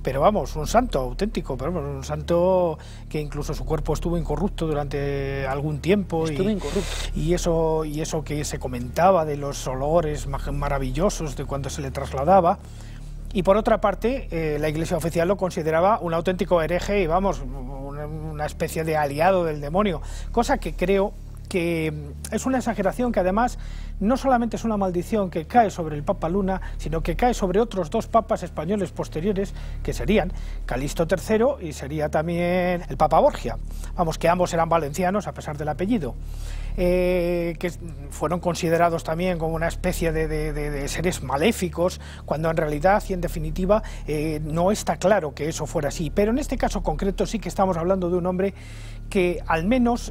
pero vamos, un santo auténtico, pero vamos, un santo que incluso su cuerpo estuvo incorrupto durante algún tiempo. Estuvo incorrupto. Y eso que se comentaba de los olores maravillosos de cuando se le trasladaba. Y por otra parte, la Iglesia oficial lo consideraba un auténtico hereje y vamos, una especie de aliado del demonio, cosa que creo que es una exageración que además no solamente es una maldición que cae sobre el Papa Luna, sino que cae sobre otros dos papas españoles posteriores, que serían Calixto III y sería también el Papa Borgia. Vamos, que ambos eran valencianos a pesar del apellido. Que fueron considerados también como una especie de seres maléficos, cuando en realidad y en definitiva no está claro que eso fuera así. Pero en este caso concreto sí que estamos hablando de un hombre que al menos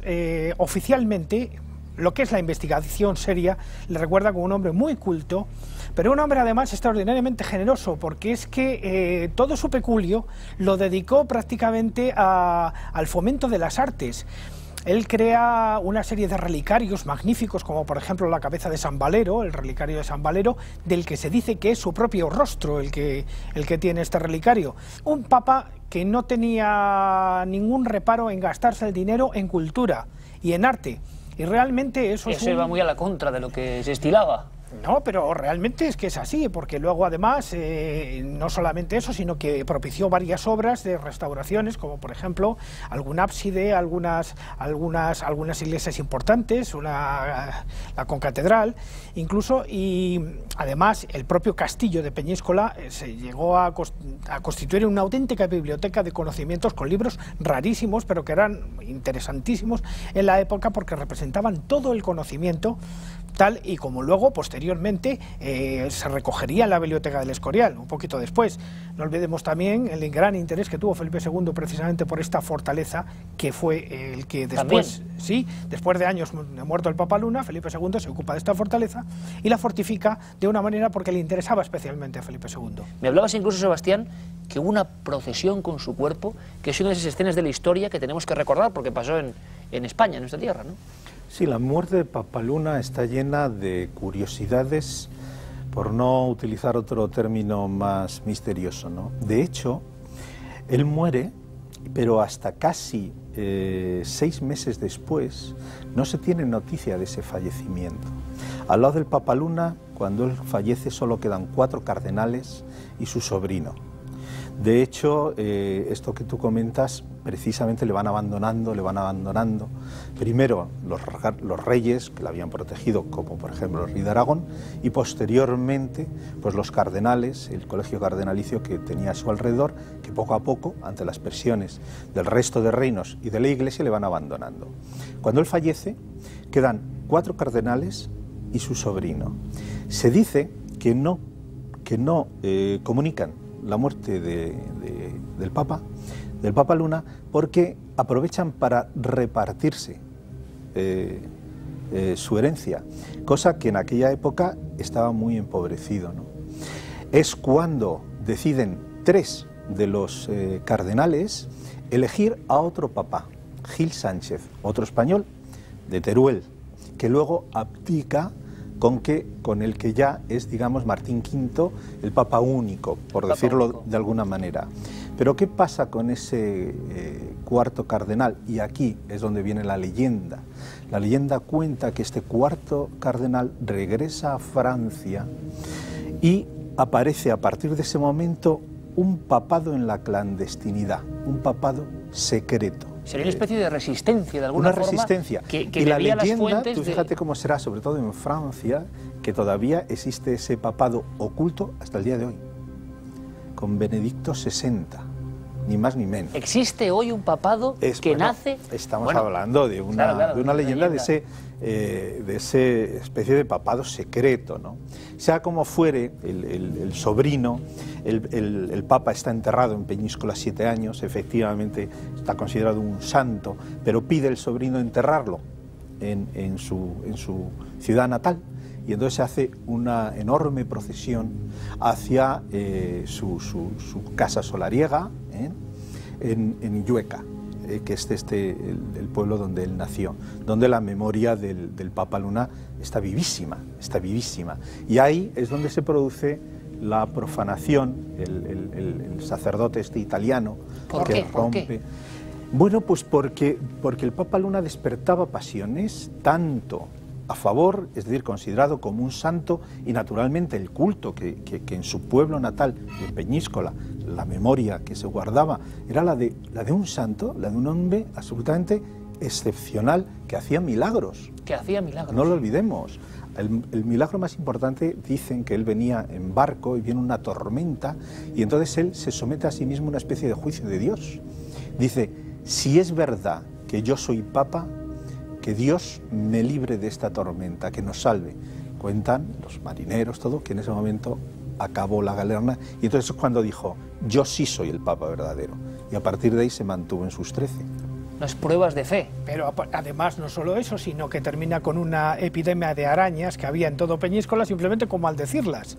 oficialmente, lo que es la investigación seria, le recuerda como un hombre muy culto, pero un hombre además extraordinariamente generoso, porque es que todo su peculio lo dedicó prácticamente al fomento de las artes. Él crea una serie de relicarios magníficos, como por ejemplo la cabeza de San Valero, el relicario de San Valero, del que se dice que es su propio rostro el que tiene este relicario. Un papa que no tenía ningún reparo en gastarse el dinero en cultura y en arte. Y realmente eso iba muy a la contra de lo que se estilaba. No, pero realmente es que es así, porque luego además no solamente eso, sino que propició varias obras de restauraciones, como por ejemplo algún ábside, algunas iglesias importantes, la concatedral, incluso, y además el propio castillo de Peñíscola se llegó a constituir una auténtica biblioteca de conocimientos con libros rarísimos, pero que eran interesantísimos en la época porque representaban todo el conocimiento, tal y como luego posteriormente se recogería en la Biblioteca del Escorial, un poquito después. No olvidemos también el gran interés que tuvo Felipe II precisamente por esta fortaleza, que fue el que después, sí, después de años de muerto el Papa Luna, Felipe II se ocupa de esta fortaleza y la fortifica de una manera porque le interesaba especialmente a Felipe II. Me hablabas incluso, Sebastián, que hubo una procesión con su cuerpo, que es una de esas escenas de la historia que tenemos que recordar porque pasó en España, en nuestra tierra, ¿no? Sí, la muerte de Papa Luna está llena de curiosidades, por no utilizar otro término más misterioso, ¿no? De hecho, él muere, pero hasta casi 6 meses después no se tiene noticia de ese fallecimiento. Al lado del Papa Luna, cuando él fallece, solo quedan 4 cardenales y su sobrino. De hecho, esto que tú comentas, precisamente le van abandonando. Primero los reyes, que la habían protegido, como por ejemplo el rey de Aragón, y posteriormente pues los cardenales, el colegio cardenalicio que tenía a su alrededor, que poco a poco, ante las presiones del resto de reinos y de la Iglesia, le van abandonando. Cuando él fallece, quedan 4 cardenales y su sobrino. Se dice que no que no comunican la muerte del Papa Luna, porque aprovechan para repartirse su herencia, cosa que en aquella época estaba muy empobrecido, ¿no? Es cuando deciden 3 de los cardenales elegir a otro papa, Gil Sánchez, otro español de Teruel, que luego abdica con el que ya es, digamos, Martín V, el papa único, por decirlo de alguna manera. Pero ¿qué pasa con ese cuarto cardenal? Y aquí es donde viene la leyenda. La leyenda cuenta que este cuarto cardenal regresa a Francia y aparece a partir de ese momento un papado en la clandestinidad, un papado secreto. Sería una especie de resistencia, de alguna forma. Una resistencia. Que y la leyenda, las fuentes tú fíjate cómo será, sobre todo en Francia, que todavía existe ese papado oculto hasta el día de hoy, con Benedicto XVI, ni más ni menos. ¿Existe hoy un papado que nace? Estamos hablando de una leyenda de ese especie de papado secreto, ¿no? Sea como fuere, el sobrino, el Papa está enterrado en Peñíscola 7 años, efectivamente está considerado un santo, pero pide el sobrino enterrarlo en su ciudad natal. Y entonces se hace una enorme procesión hacia su casa solariega, en Illueca, que es el pueblo donde él nació, donde la memoria del Papa Luna está vivísima. Y ahí es donde se produce la profanación, el sacerdote italiano que rompe. ¿Por qué? Bueno, pues porque el Papa Luna despertaba pasiones tanto a favor, es decir, considerado como un santo, y naturalmente el culto que en su pueblo natal, en Peñíscola, la memoria que se guardaba era la de un santo, la de un hombre absolutamente excepcional, que hacía milagros. No lo olvidemos. El milagro más importante, dicen que él venía en barco y viene una tormenta, y entonces él se somete a sí mismo a una especie de juicio de Dios. Dice, si es verdad que yo soy papa, que Dios me libre de esta tormenta, que nos salve. Cuentan los marineros, todo, que en ese momento acabó la galerna, y entonces es cuando dijo, yo sí soy el Papa verdadero, y a partir de ahí se mantuvo en sus 13. Las pruebas de fe. Pero además no solo eso, sino que termina con una epidemia de arañas que había en todo Peñíscola, simplemente con maldecirlas.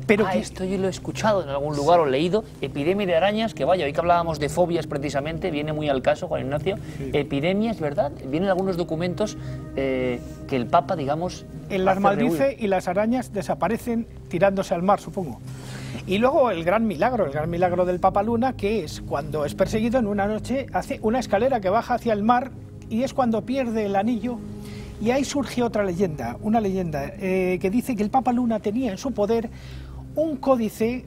Pero esto yo lo he escuchado en algún lugar o leído, epidemia de arañas, que vaya, hoy que hablábamos de fobias precisamente, viene muy al caso, Juan Ignacio, epidemias, ¿verdad? Vienen algunos documentos que el Papa, digamos... Él las maldice y las arañas desaparecen tirándose al mar, supongo. Y luego el gran milagro del Papa Luna, que es cuando es perseguido en una noche, hace una escalera que baja hacia el mar y es cuando pierde el anillo. Y ahí surge otra leyenda, que dice que el Papa Luna tenía en su poder un códice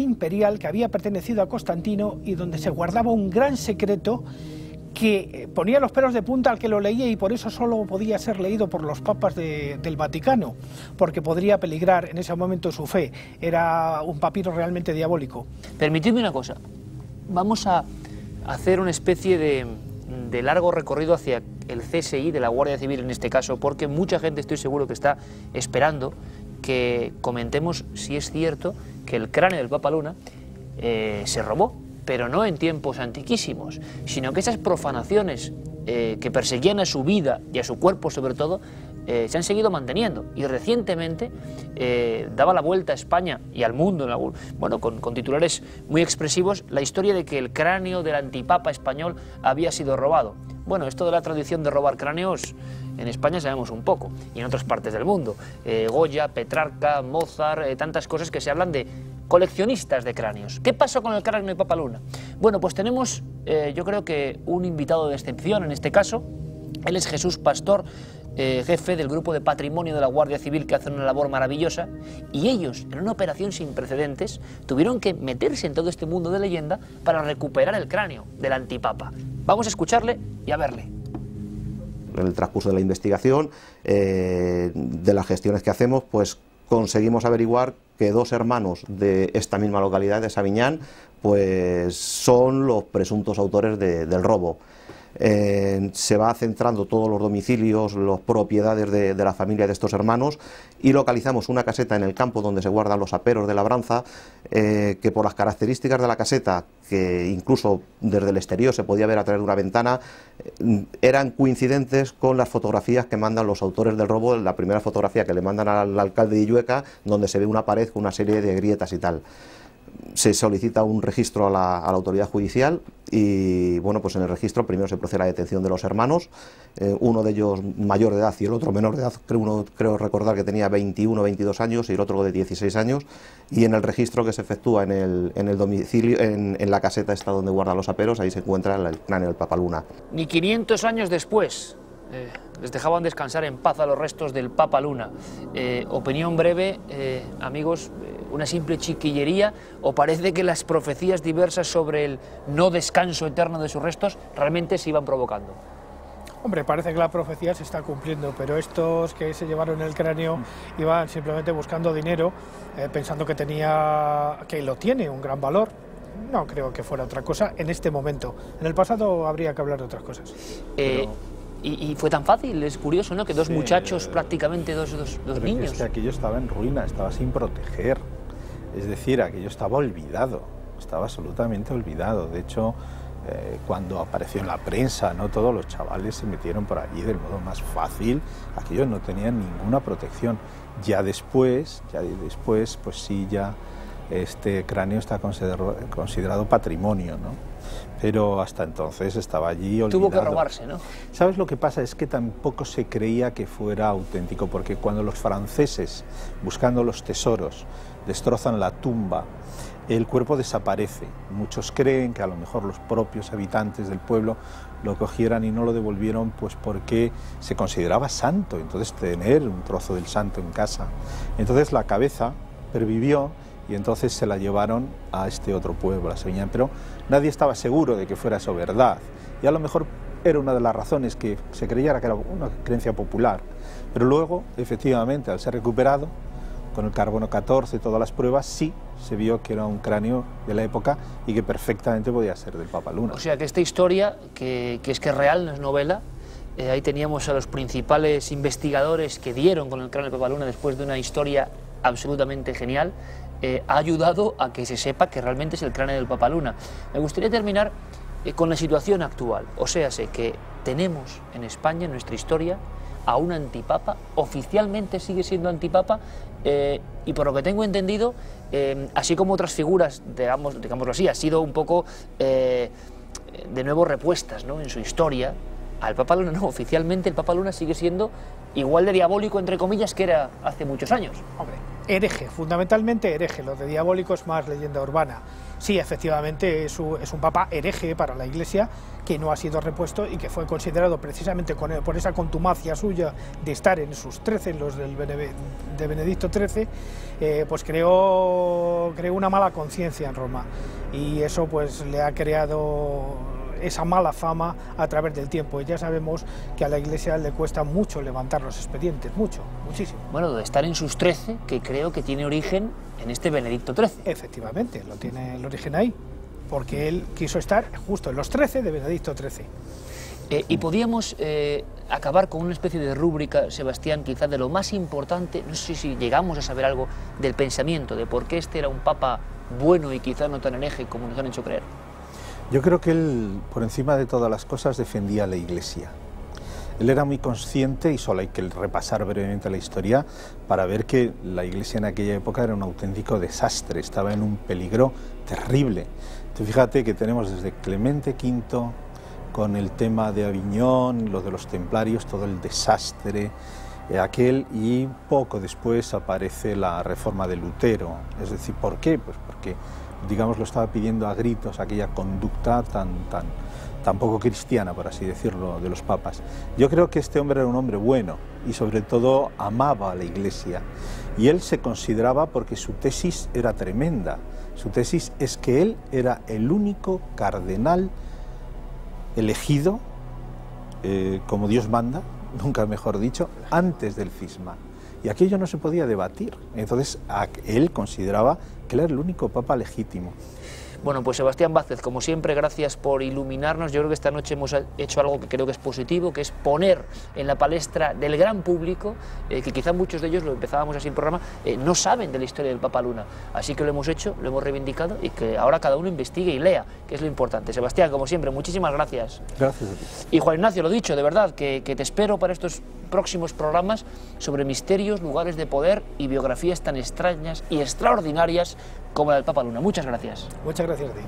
imperial que había pertenecido a Constantino y donde se guardaba un gran secreto que ponía los pelos de punta al que lo leía, y por eso solo podía ser leído por los papas del Vaticano, porque podría peligrar en ese momento su fe. Era un papiro realmente diabólico. Permitidme una cosa, vamos a hacer una especie de largo recorrido hacia el CSI de la Guardia Civil en este caso, porque mucha gente, estoy seguro, que está esperando que comentemos si es cierto que el cráneo del Papa Luna se robó, pero no en tiempos antiquísimos, sino que esas profanaciones que perseguían a su vida y a su cuerpo sobre todo, se han seguido manteniendo, y recientemente daba la vuelta a España y al mundo, bueno, con titulares muy expresivos, la historia de que el cráneo del antipapa español había sido robado. Bueno, esto de la tradición de robar cráneos en España sabemos un poco, y en otras partes del mundo. Goya, Petrarca, Mozart, tantas cosas que se hablan de coleccionistas de cráneos. ¿Qué pasó con el cráneo de Papa Luna? Bueno, pues tenemos, yo creo que un invitado de excepción en este caso. Él es Jesús Pastor, jefe del grupo de patrimonio de la Guardia Civil, que hace una labor maravillosa, y ellos, en una operación sin precedentes, tuvieron que meterse en todo este mundo de leyenda para recuperar el cráneo del antipapa. Vamos a escucharle y a verle. En el transcurso de la investigación, de las gestiones que hacemos, pues conseguimos averiguar que 2 hermanos de esta misma localidad de Sabiñán pues son los presuntos autores del robo. Se va centrando todos los domicilios, las propiedades de la familia de estos hermanos, y localizamos una caseta en el campo donde se guardan los aperos de labranza, que por las características de la caseta, que incluso desde el exterior se podía ver a través de una ventana, eran coincidentes con las fotografías que mandan los autores del robo. La primera fotografía que le mandan al alcalde de Illueca, donde se ve una pared con una serie de grietas y tal. Se solicita un registro a la autoridad judicial y bueno, pues en el registro primero se procede a la detención de los hermanos, uno de ellos mayor de edad y el otro menor de edad, creo recordar que tenía 21 o 22 años y el otro de 16 años, y en el registro que se efectúa en el domicilio, en la caseta esta donde guardan los aperos, ahí se encuentra el cráneo del Papaluna. Ni 500 años después les dejaban descansar en paz a los restos del Papaluna. Opinión breve, amigos, una simple chiquillería, o parece que las profecías diversas sobre el no descanso eterno de sus restos realmente se iban provocando. Hombre, parece que la profecía se está cumpliendo, pero estos que se llevaron el cráneo iban simplemente buscando dinero, pensando que lo tiene un gran valor. No creo que fuera otra cosa en este momento. En el pasado habría que hablar de otras cosas. Y fue tan fácil, es curioso, ¿no? Que dos muchachos, prácticamente dos niños. Es que aquello estaba en ruina, estaba sin proteger. Es decir, aquello estaba olvidado, estaba absolutamente olvidado. De hecho, cuando apareció en la prensa, ¿no?, todos los chavales se metieron por allí del modo más fácil. Aquellos no tenían ninguna protección. Ya después, pues sí, ya este cráneo está considerado patrimonio, ¿no? Pero hasta entonces estaba allí olvidado. Tuvo que robarse, ¿no? ¿Sabes lo que pasa? Es que tampoco se creía que fuera auténtico, porque cuando los franceses, buscando los tesoros, destrozan la tumba, el cuerpo desaparece. Muchos creen que a lo mejor los propios habitantes del pueblo lo cogieran y no lo devolvieron, pues porque se consideraba santo, entonces tener un trozo del santo en casa. Entonces la cabeza pervivió y entonces se la llevaron a este otro pueblo, a Sabiñán, pero nadie estaba seguro de que fuera eso verdad, y a lo mejor era una de las razones que se creyera que era una creencia popular, pero luego, efectivamente, al ser recuperado, con el carbono 14 y todas las pruebas, sí se vio que era un cráneo de la época y que perfectamente podía ser del Papaluna. O sea que esta historia, que es real, no es novela, ahí teníamos a los principales investigadores que dieron con el cráneo del Papaluna después de una historia absolutamente genial, ha ayudado a que se sepa que realmente es el cráneo del Papaluna. Me gustaría terminar con la situación actual, o sea, sé que tenemos en España, en nuestra historia, a un antipapa, oficialmente sigue siendo antipapa, y por lo que tengo entendido, así como otras figuras, digámoslo así, ha sido un poco de nuevo repuestas, ¿no?, en su historia. Al Papaluna no, oficialmente el Papaluna sigue siendo igual de diabólico, entre comillas, que era hace muchos años. Hombre, hereje, fundamentalmente hereje, lo de diabólico es más leyenda urbana. Sí, efectivamente es un papa hereje para la Iglesia, que no ha sido repuesto y que fue considerado precisamente por esa contumacia suya de estar en sus 13, en los de Benedicto XIII, pues creó una mala conciencia en Roma, y eso pues le ha creado esa mala fama a través del tiempo, y ya sabemos que a la Iglesia le cuesta mucho levantar los expedientes, muchísimo. Bueno, de estar en sus 13, que creo que tiene origen en este Benedicto XIII. Efectivamente, lo tiene el origen ahí, porque él quiso estar justo en los 13 de Benedicto XIII. Y podíamos acabar con una especie de rúbrica, Sebastián, quizás de lo más importante, no sé si llegamos a saber algo del pensamiento, de por qué este era un papa bueno y quizás no tan hereje como nos han hecho creer. Yo creo que él, por encima de todas las cosas, defendía a la Iglesia. Él era muy consciente, y solo hay que repasar brevemente la historia para ver que la Iglesia en aquella época era un auténtico desastre, estaba en un peligro terrible. Tú fíjate que tenemos desde Clemente V, con el tema de Aviñón, lo de los templarios, todo el desastre aquel, y poco después aparece la reforma de Lutero. Es decir, ¿por qué? Pues porque, digamos, lo estaba pidiendo a gritos aquella conducta tan poco cristiana, por así decirlo, de los papas. Yo creo que este hombre era un hombre bueno y sobre todo amaba a la Iglesia, y él se consideraba, porque su tesis era tremenda, su tesis es que él era el único cardenal elegido, como Dios manda, nunca mejor dicho, antes del cisma. Y aquello no se podía debatir. Entonces él consideraba que él era el único papa legítimo. Bueno, pues Sebastián Vázquez, como siempre, gracias por iluminarnos. Yo creo que esta noche hemos hecho algo que creo que es positivo, que es poner en la palestra del gran público, que quizá muchos de ellos, lo empezábamos así en programa, no saben de la historia del Papa Luna. Así que lo hemos hecho, lo hemos reivindicado y que ahora cada uno investigue y lea, que es lo importante. Sebastián, como siempre, muchísimas gracias. Gracias a ti. Y Juan Ignacio, lo dicho, de verdad, que te espero para estos próximos programas sobre misterios, lugares de poder y biografías tan extrañas y extraordinarias como la del Papa Luna. Muchas gracias. Muchas gracias a ti.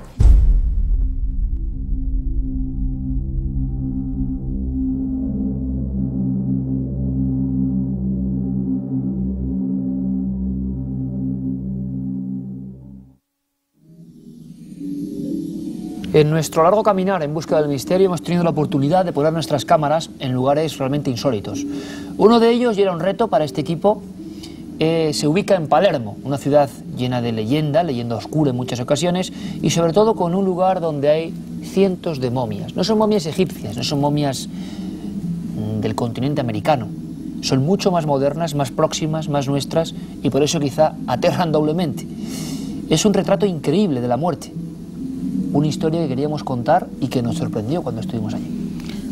En nuestro largo caminar en busca del misterio hemos tenido la oportunidad de poner nuestras cámaras en lugares realmente insólitos. Uno de ellos, y era un reto para este equipo, se ubica en Palermo, una ciudad llena de leyenda oscura en muchas ocasiones, y sobre todo con un lugar donde hay cientos de momias. No son momias egipcias, no son momias del continente americano. Son mucho más modernas, más próximas, más nuestras, y por eso quizá aterran doblemente. Es un retrato increíble de la muerte. Una historia que queríamos contar y que nos sorprendió cuando estuvimos allí.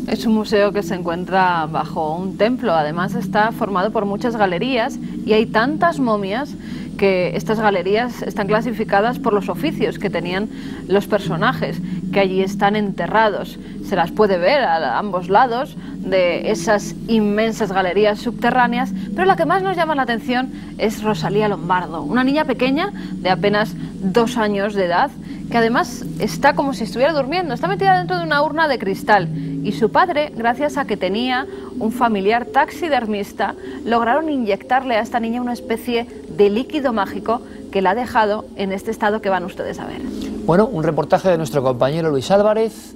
Es un museo que se encuentra bajo un templo, además está formado por muchas galerías y hay tantas momias que estas galerías están clasificadas por los oficios que tenían los personajes que allí están enterrados. Se las puede ver a ambos lados de esas inmensas galerías subterráneas, pero la que más nos llama la atención es Rosalía Lombardo, una niña pequeña de apenas 2 años de edad, que además está como si estuviera durmiendo, está metida dentro de una urna de cristal, y su padre, gracias a que tenía un familiar taxidermista, lograron inyectarle a esta niña una especie de líquido mágico que la ha dejado en este estado que van ustedes a ver. Bueno, un reportaje de nuestro compañero Luis Álvarez,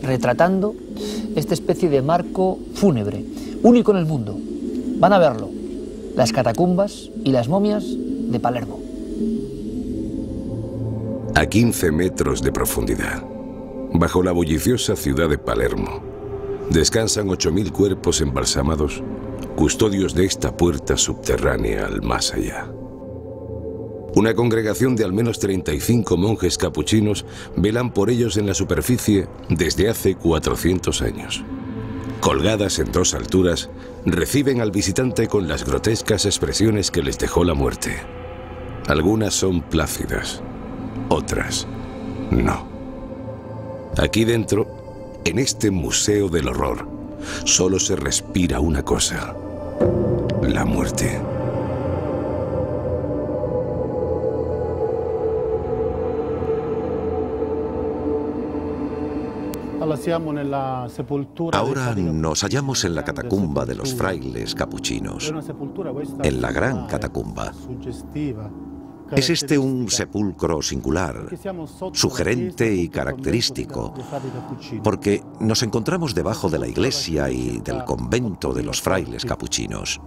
retratando esta especie de marco fúnebre, único en el mundo. Van a verlo, las catacumbas y las momias de Palermo. A 15 metros de profundidad, bajo la bulliciosa ciudad de Palermo, descansan 8.000 cuerpos embalsamados, custodios de esta puerta subterránea al más allá. Una congregación de al menos 35 monjes capuchinos velan por ellos en la superficie desde hace 400 años. Colgadas en 2 alturas, reciben al visitante con las grotescas expresiones que les dejó la muerte. Algunas son plácidas, otras no. Aquí dentro, en este museo del horror, solo se respira una cosa: la muerte. Ahora nos hallamos en la catacumba de los frailes capuchinos, en la gran catacumba. Es este un sepulcro singular, sugerente y característico, porque nos encontramos debajo de la iglesia y del convento de los frailes capuchinos.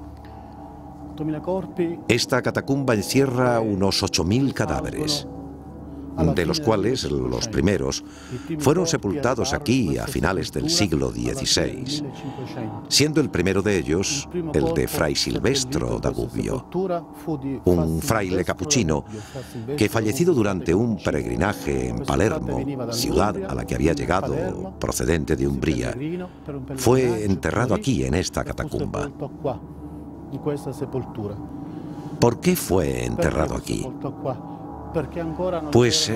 Esta catacumba encierra unos 8.000 cadáveres, de los cuales los primeros fueron sepultados aquí a finales del siglo XVI, siendo el primero de ellos el de Fray Silvestro da Gubbio, un fraile capuchino que, fallecido durante un peregrinaje en Palermo, ciudad a la que había llegado procedente de Umbría, fue enterrado aquí en esta catacumba. ¿Por qué fue enterrado aquí? Pues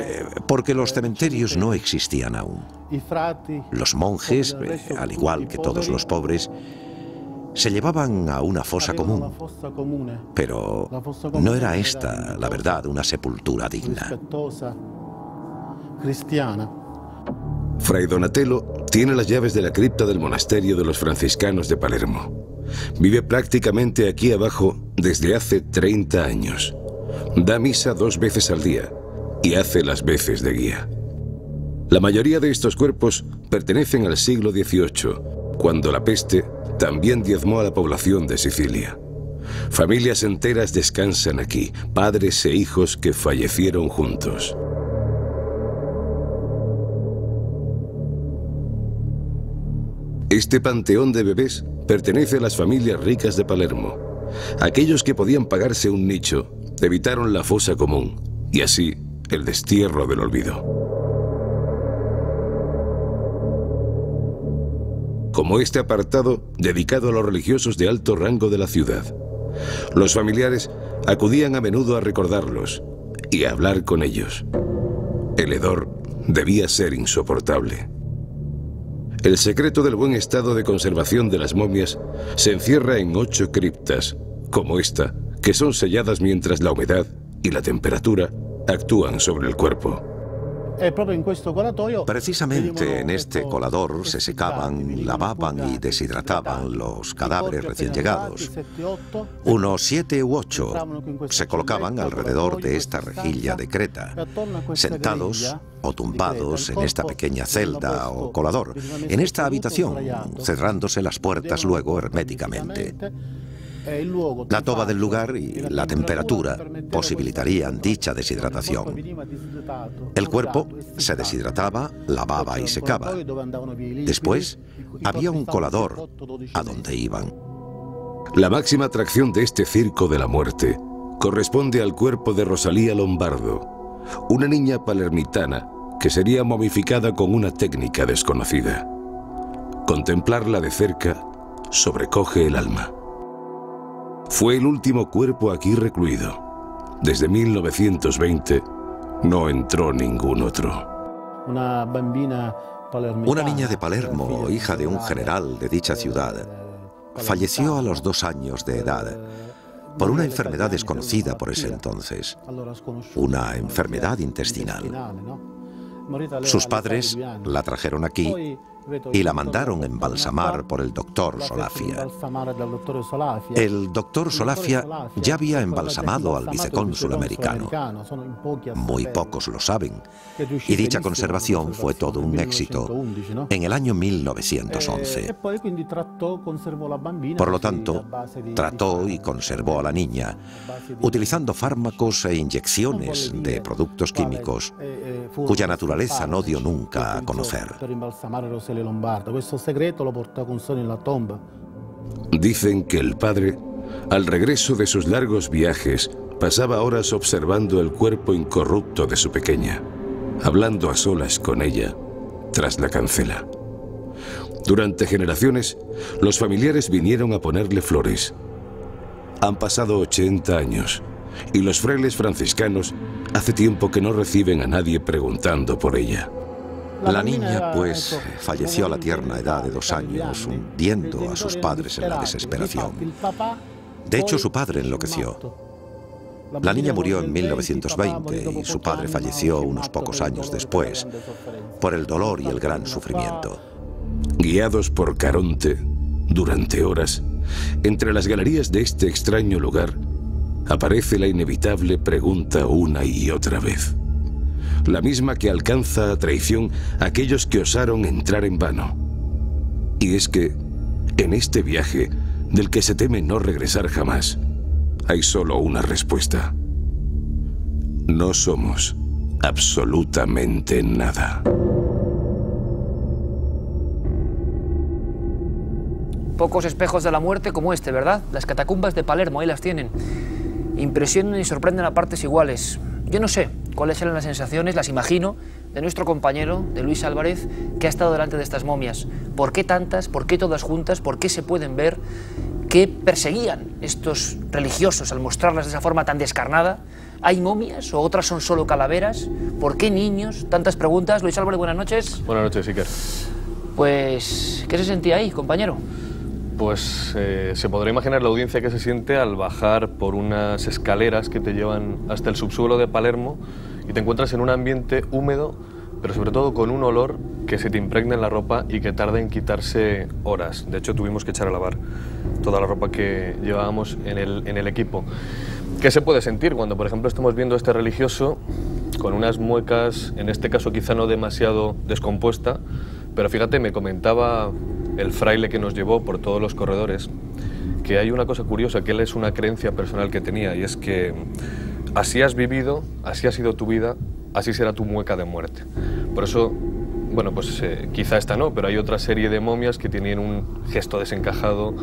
porque los cementerios no existían aún. Los monjes, al igual que todos los pobres, se llevaban a una fosa común, pero no era esta, la verdad, una sepultura digna. Fray Donatello tiene las llaves de la cripta del monasterio de los franciscanos de Palermo. Vive prácticamente aquí abajo desde hace 30 años. Da misa 2 veces al día y hace las veces de guía. La mayoría de estos cuerpos pertenecen al siglo XVIII, cuando la peste también diezmó a la población de Sicilia. Familias enteras descansan aquí, padres e hijos que fallecieron juntos. Este panteón de bebés pertenece a las familias ricas de Palermo. Aquellos que podían pagarse un nicho evitaron la fosa común y así el destierro del olvido. Como este apartado dedicado a los religiosos de alto rango de la ciudad. Los familiares acudían a menudo a recordarlos y a hablar con ellos. El hedor debía ser insoportable. El secreto del buen estado de conservación de las momias se encierra en 8 criptas, como esta, que son selladas mientras la humedad y la temperatura actúan sobre el cuerpo. Precisamente en este colador se secaban, lavaban y deshidrataban los cadáveres recién llegados. Unos 7 u 8 se colocaban alrededor de esta rejilla de creta, sentados o tumbados en esta pequeña celda o colador, en esta habitación, cerrándose las puertas luego herméticamente. La toba del lugar y la temperatura posibilitarían dicha deshidratación. El cuerpo se deshidrataba, lavaba y secaba. Después había un colador a donde iban. La máxima atracción de este circo de la muerte corresponde al cuerpo de Rosalía Lombardo, una niña palermitana que sería momificada con una técnica desconocida. Contemplarla de cerca sobrecoge el alma. Fue el último cuerpo aquí recluido. Desde 1920 no entró ningún otro. Una niña de Palermo, hija de un general de dicha ciudad, falleció a los 2 años de edad por una enfermedad desconocida por ese entonces, una enfermedad intestinal. Sus padres la trajeron aquí y la mandaron embalsamar por el doctor Solafia. El doctor Solafia ya había embalsamado al vicecónsul americano. Muy pocos lo saben, y dicha conservación fue todo un éxito en el año 1911. Por lo tanto, trató y conservó a la niña, utilizando fármacos e inyecciones de productos químicos cuya naturaleza no dio nunca a conocer. Dicen que el padre, al regreso de sus largos viajes, pasaba horas observando el cuerpo incorrupto de su pequeña, hablando a solas con ella, tras la cancela. Durante generaciones, los familiares vinieron a ponerle flores. Han pasado 80 años, y los frailes franciscanos hace tiempo que no reciben a nadie preguntando por ella. La niña, pues, falleció a la tierna edad de 2 años, hundiendo a sus padres en la desesperación. De hecho, su padre enloqueció. La niña murió en 1920 y su padre falleció unos pocos años después, por el dolor y el gran sufrimiento. Guiados por Caronte, durante horas, entre las galerías de este extraño lugar, aparece la inevitable pregunta una y otra vez. La misma que alcanza a traición a aquellos que osaron entrar en vano. Y es que, en este viaje, del que se teme no regresar jamás, hay solo una respuesta. No somos absolutamente nada. Pocos espejos de la muerte como este, ¿verdad? Las catacumbas de Palermo, ahí las tienen. Impresionan y sorprenden a partes iguales. Yo no sé cuáles eran las sensaciones, las imagino, de nuestro compañero, de Luis Álvarez, que ha estado delante de estas momias. ¿Por qué tantas? ¿Por qué todas juntas? ¿Por qué se pueden ver? ¿Qué perseguían estos religiosos al mostrarlas de esa forma tan descarnada? ¿Hay momias o otras son solo calaveras? ¿Por qué niños? Tantas preguntas. Luis Álvarez, buenas noches. Buenas noches, Iker. Pues, ¿qué se sentía ahí, compañero? Pues se podrá imaginar la audiencia que se siente al bajar por unas escaleras que te llevan hasta el subsuelo de Palermo y te encuentras en un ambiente húmedo, pero sobre todo con un olor que se te impregna en la ropa y que tarda en quitarse horas. De hecho, tuvimos que echar a lavar toda la ropa que llevábamos en el equipo. ¿Qué se puede sentir cuando, por ejemplo, estamos viendo a este religioso con unas muecas, en este caso quizá no demasiado descompuesta, pero fíjate, me comentaba el fraile que nos llevó por todos los corredores que hay una cosa curiosa, que él es una creencia personal que tenía, y es que así has vivido, así ha sido tu vida, así será tu mueca de muerte. Por eso, bueno, pues quizá esta no, pero hay otra serie de momias que tienen un gesto desencajado,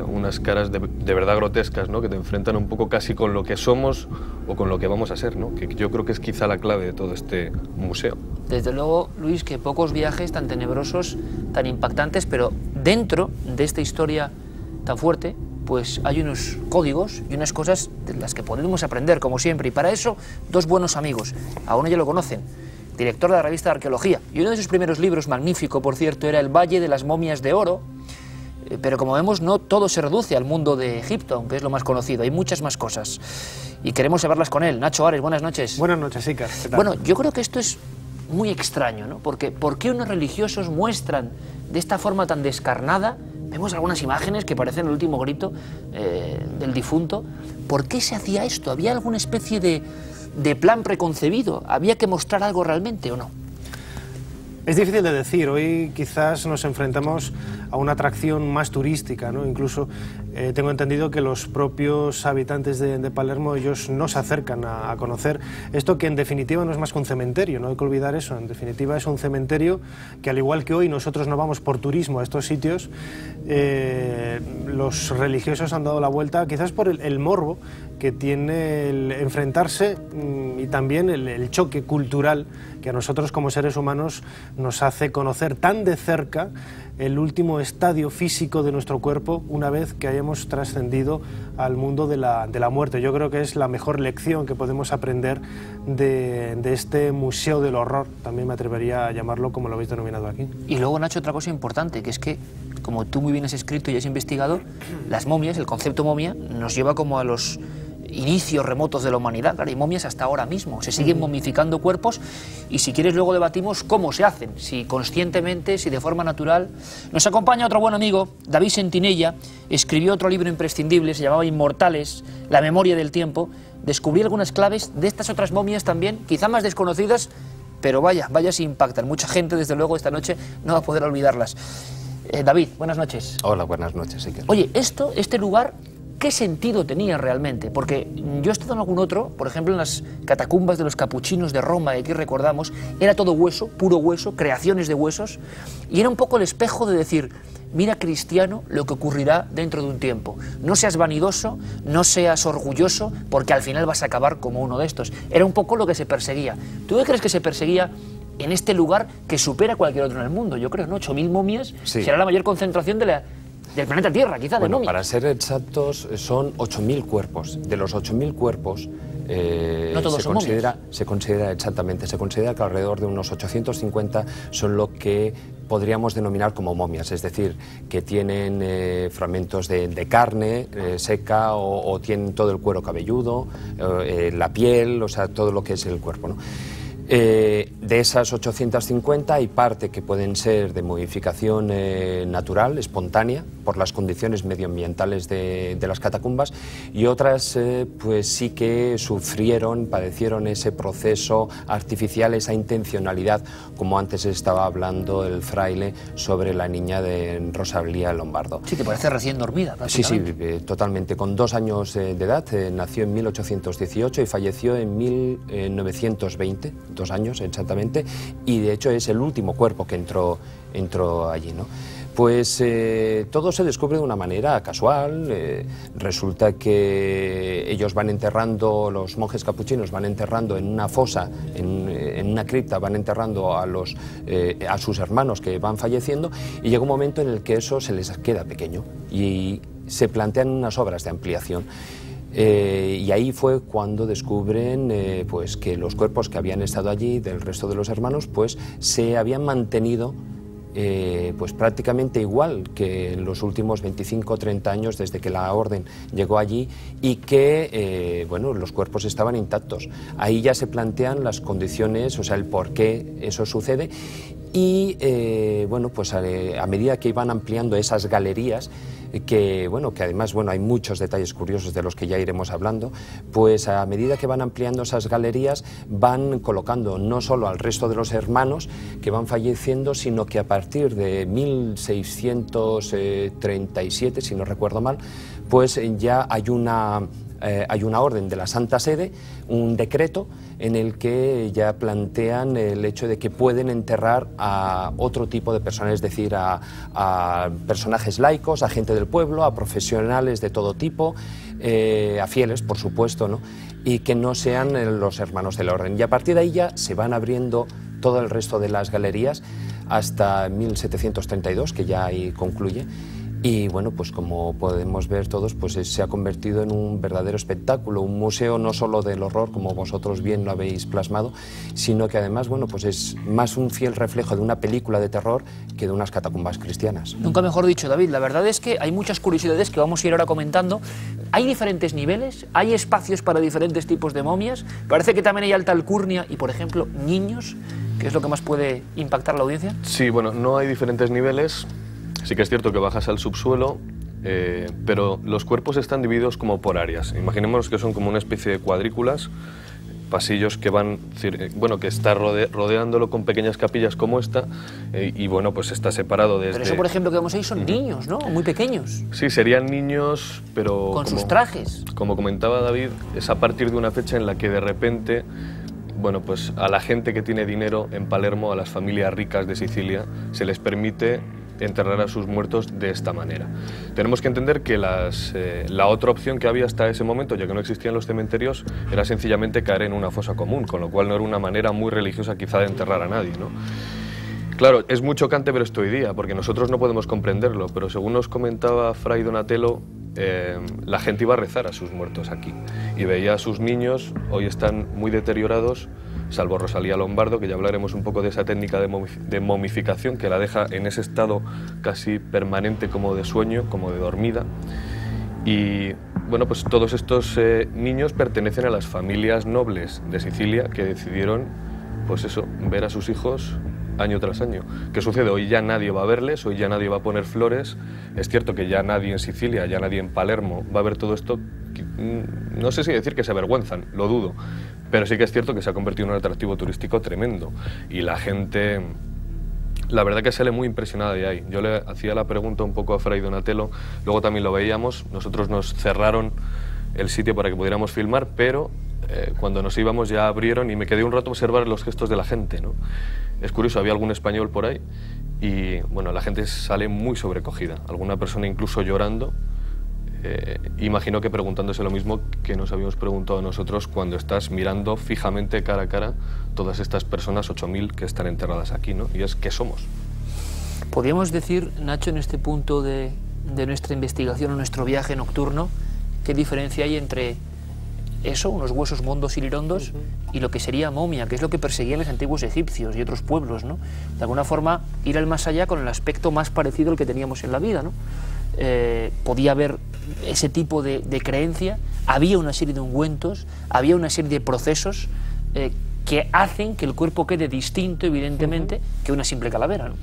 unas caras de verdad grotescas, ¿no? Que te enfrentan un poco casi con lo que somos o con lo que vamos a ser, ¿no? Que yo creo que es quizá la clave de todo este museo. Desde luego, Luis, que pocos viajes tan tenebrosos, tan impactantes, pero dentro de esta historia tan fuerte, pues hay unos códigos y unas cosas de las que podemos aprender, como siempre. Y para eso, dos buenos amigos. A uno ya lo conocen, director de la revista de Arqueología. Y uno de sus primeros libros, magnífico, por cierto, era El Valle de las Momias de Oro. Pero como vemos, no todo se reduce al mundo de Egipto, aunque es lo más conocido. Hay muchas más cosas. Y queremos hablarlas con él. Nacho Ares, buenas noches. Buenas noches, Iker. ¿Qué tal? Bueno, yo creo que esto es muy extraño, ¿no? Porque ¿por qué unos religiosos muestran de esta forma tan descarnada? Vemos algunas imágenes que parecen el último grito del difunto. ¿Por qué se hacía esto? ¿Había alguna especie de plan preconcebido? ¿Había que mostrar algo realmente o no? Es difícil de decir. Hoy quizás nos enfrentamos a una atracción más turística, ¿no? Incluso tengo entendido que los propios habitantes de Palermo, ellos no se acercan a conocer esto, que en definitiva no es más que un cementerio, no hay que olvidar eso. En definitiva es un cementerio que, al igual que hoy nosotros no vamos por turismo a estos sitios, los religiosos han dado la vuelta quizás por el morbo que tiene el enfrentarse y también el choque cultural que a nosotros como seres humanos nos hace conocer tan de cerca el último estadio físico de nuestro cuerpo una vez que hayamos trascendido al mundo de la muerte. Yo creo que es la mejor lección que podemos aprender de este museo del horror, también me atrevería a llamarlo como lo habéis denominado aquí. Y luego, Nacho, otra cosa importante, que es que, como tú muy bien has escrito y has investigado, las momias, el concepto momia, nos lleva como a los inicios remotos de la humanidad. Claro, hay momias hasta ahora mismo, se siguen momificando cuerpos y si quieres luego debatimos cómo se hacen, si conscientemente, si de forma natural. Nos acompaña otro buen amigo, David Sentinella, escribió otro libro imprescindible, se llamaba Inmortales, la memoria del tiempo. Descubrí algunas claves de estas otras momias también, quizá más desconocidas, pero vaya si impactan. Mucha gente, desde luego, esta noche no va a poder olvidarlas. David, buenas noches. Hola, buenas noches, Iker. Oye, este lugar, ¿qué sentido tenía realmente? Porque yo he estado en algún otro, por ejemplo en las catacumbas de los capuchinos de Roma, que aquí recordamos, era todo hueso, puro hueso, creaciones de huesos, y era un poco el espejo de decir, mira, cristiano, lo que ocurrirá dentro de un tiempo. No seas vanidoso, no seas orgulloso, porque al final vas a acabar como uno de estos. Era un poco lo que se perseguía. ¿Tú qué crees que se perseguía en este lugar que supera cualquier otro en el mundo? Yo creo, ¿no? 8.000 momias, sí. Será la mayor concentración del planeta Tierra, quizá, de momias. Para ser exactos, son 8.000 cuerpos. De los 8.000 cuerpos, no todos son momias. Se considera que alrededor de unos 850 son lo que podríamos denominar como momias, es decir, que tienen fragmentos de carne seca o tienen todo el cuero cabelludo, la piel, o sea, todo lo que es el cuerpo, ¿no? De esas 850 hay parte que pueden ser de modificación natural, espontánea, por las condiciones medioambientales de las catacumbas, y otras pues sí que padecieron ese proceso artificial, esa intencionalidad, como antes estaba hablando el fraile sobre la niña de Rosalía Lombardo. Sí, que parece recién dormida, prácticamente. Sí, totalmente. Con 2 años de edad, nació en 1818 y falleció en 1920. 2 años exactamente, y de hecho es el último cuerpo que entró allí, ¿no? Pues todo se descubre de una manera casual. Resulta que ellos van enterrando, los monjes capuchinos van enterrando en una fosa, en una cripta, van enterrando a sus hermanos que van falleciendo, y llega un momento en el que eso se les queda pequeño y se plantean unas obras de ampliación. Y ahí fue cuando descubren pues que los cuerpos que habían estado allí del resto de los hermanos pues se habían mantenido pues prácticamente igual que en los últimos 25 o 30 años desde que la orden llegó allí, y que bueno, los cuerpos estaban intactos. Ahí ya se plantean las condiciones, o sea, el por qué eso sucede. Y bueno, pues a medida que iban ampliando esas galerías, que además hay muchos detalles curiosos de los que ya iremos hablando, pues a medida que van ampliando esas galerías van colocando no solo al resto de los hermanos que van falleciendo, sino que a partir de 1637, si no recuerdo mal, pues ya hay una hay una orden de la Santa Sede, un decreto en el que ya plantean el hecho de que pueden enterrar a otro tipo de personas, es decir, a personajes laicos, a gente del pueblo, a profesionales de todo tipo, a fieles, por supuesto, ¿no? Y que no sean los hermanos de la orden. Y a partir de ahí ya se van abriendo todo el resto de las galerías hasta 1732, que ya ahí concluye. Y bueno, pues como podemos ver todos, pues se ha convertido en un verdadero espectáculo, un museo no solo del horror, como vosotros bien lo habéis plasmado, sino que además, bueno, pues es más un fiel reflejo de una película de terror que de unas catacumbas cristianas. Nunca mejor dicho, David. La verdad es que hay muchas curiosidades que vamos a ir ahora comentando. Hay diferentes niveles, hay espacios para diferentes tipos de momias. Parece que también hay alta alcurnia y, por ejemplo, niños, que es lo que más puede impactar a la audiencia. Sí, bueno, no hay diferentes niveles. Sí que es cierto que bajas al subsuelo, pero los cuerpos están divididos como por áreas. Imaginémonos que son como una especie de cuadrículas, pasillos que van, bueno, que está rodeándolo con pequeñas capillas como esta, y bueno, pues está separado desde... Pero eso, por ejemplo, que vemos ahí son niños, ¿no? Muy pequeños. Sí, serían niños, pero... Con sus trajes. Como comentaba David, es a partir de una fecha en la que de repente... Bueno, pues a la gente que tiene dinero en Palermo, a las familias ricas de Sicilia, se les permite enterrar a sus muertos de esta manera. Tenemos que entender que la otra opción que había hasta ese momento, ya que no existían los cementerios, era sencillamente caer en una fosa común, con lo cual no era una manera muy religiosa quizá de enterrar a nadie, ¿no? Claro, es muy chocante ver esto hoy día, porque nosotros no podemos comprenderlo, pero según nos comentaba Fray Donatello, la gente iba a rezar a sus muertos aquí y veía a sus niños, hoy están muy deteriorados, salvo Rosalía Lombardo, que ya hablaremos un poco de esa técnica de momificación que la deja en ese estado casi permanente como de sueño, como de dormida. Y bueno, pues todos estos niños pertenecen a las familias nobles de Sicilia que decidieron, pues eso, ver a sus hijos año tras año. ¿Qué sucede? Hoy ya nadie va a verles, hoy ya nadie va a poner flores. Es cierto que ya nadie en Sicilia, ya nadie en Palermo va a ver todo esto. No sé si decir que se avergüenzan, lo dudo, pero sí que es cierto que se ha convertido en un atractivo turístico tremendo y la gente, la verdad que sale muy impresionada de ahí. Yo le hacía la pregunta un poco a Fray Donatello, luego también lo veíamos, nosotros nos cerraron el sitio para que pudiéramos filmar, pero cuando nos íbamos ya abrieron y me quedé un rato a observar los gestos de la gente, ¿no? Es curioso, había algún español por ahí y bueno, la gente sale muy sobrecogida, alguna persona incluso llorando. Imagino que preguntándose lo mismo que nos habíamos preguntado nosotros cuando estás mirando fijamente cara a cara todas estas personas, 8.000 que están enterradas aquí, ¿no? Y es, ¿qué somos? ¿Podríamos decir, Nacho, en este punto de nuestra investigación o nuestro viaje nocturno, qué diferencia hay entre eso, unos huesos mondos y lirondos, y lo que sería momia, que es lo que perseguían los antiguos egipcios y otros pueblos, ¿no? De alguna forma, ir al más allá con el aspecto más parecido al que teníamos en la vida, ¿no? Podía haber ese tipo de creencia, había una serie de ungüentos, había una serie de procesos que hacen que el cuerpo quede distinto, evidentemente, que una simple calavera, ¿no?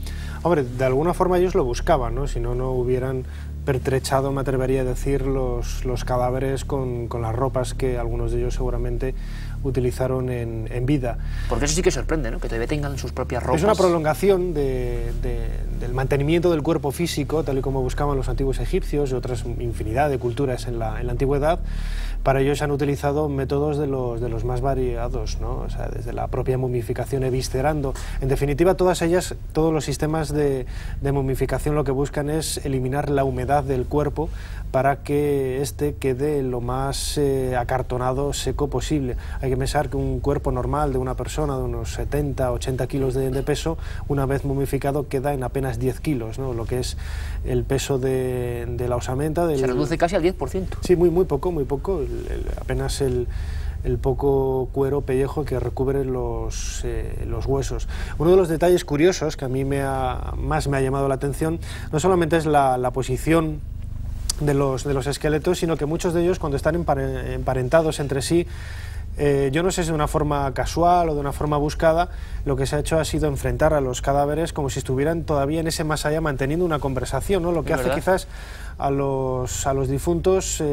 Hombre, de alguna forma ellos lo buscaban, ¿no? Si no, no hubieran pertrechado, me atrevería a decir, los cadáveres con las ropas que algunos de ellos seguramente utilizaron en vida. Porque eso sí que sorprende, ¿no? Que todavía tengan sus propias ropas. Es una prolongación del mantenimiento del cuerpo físico, tal y como buscaban los antiguos egipcios y otras infinidad de culturas en la antigüedad. Para ellos han utilizado métodos de los más variados, ¿no? O sea, desde la propia momificación eviscerando. En definitiva, todas ellas, todos los sistemas de momificación lo que buscan es eliminar la humedad del cuerpo para que éste quede lo más acartonado, seco posible. Hay que pensar que un cuerpo normal de una persona de unos 70, 80 kilos de peso, una vez momificado queda en apenas 10 kilos, ¿no? Lo que es el peso de la osamenta. Se reduce casi al 10%. Sí, muy poco, apenas el poco cuero, pellejo que recubre los huesos. Uno de los detalles curiosos que a mí más me ha llamado la atención no solamente es la posición de los esqueletos, sino que muchos de ellos, cuando están emparentados entre sí, yo no sé si de una forma casual o de una forma buscada, lo que se ha hecho ha sido enfrentar a los cadáveres como si estuvieran todavía en ese más allá manteniendo una conversación, ¿no? Lo que hace quizás a los difuntos,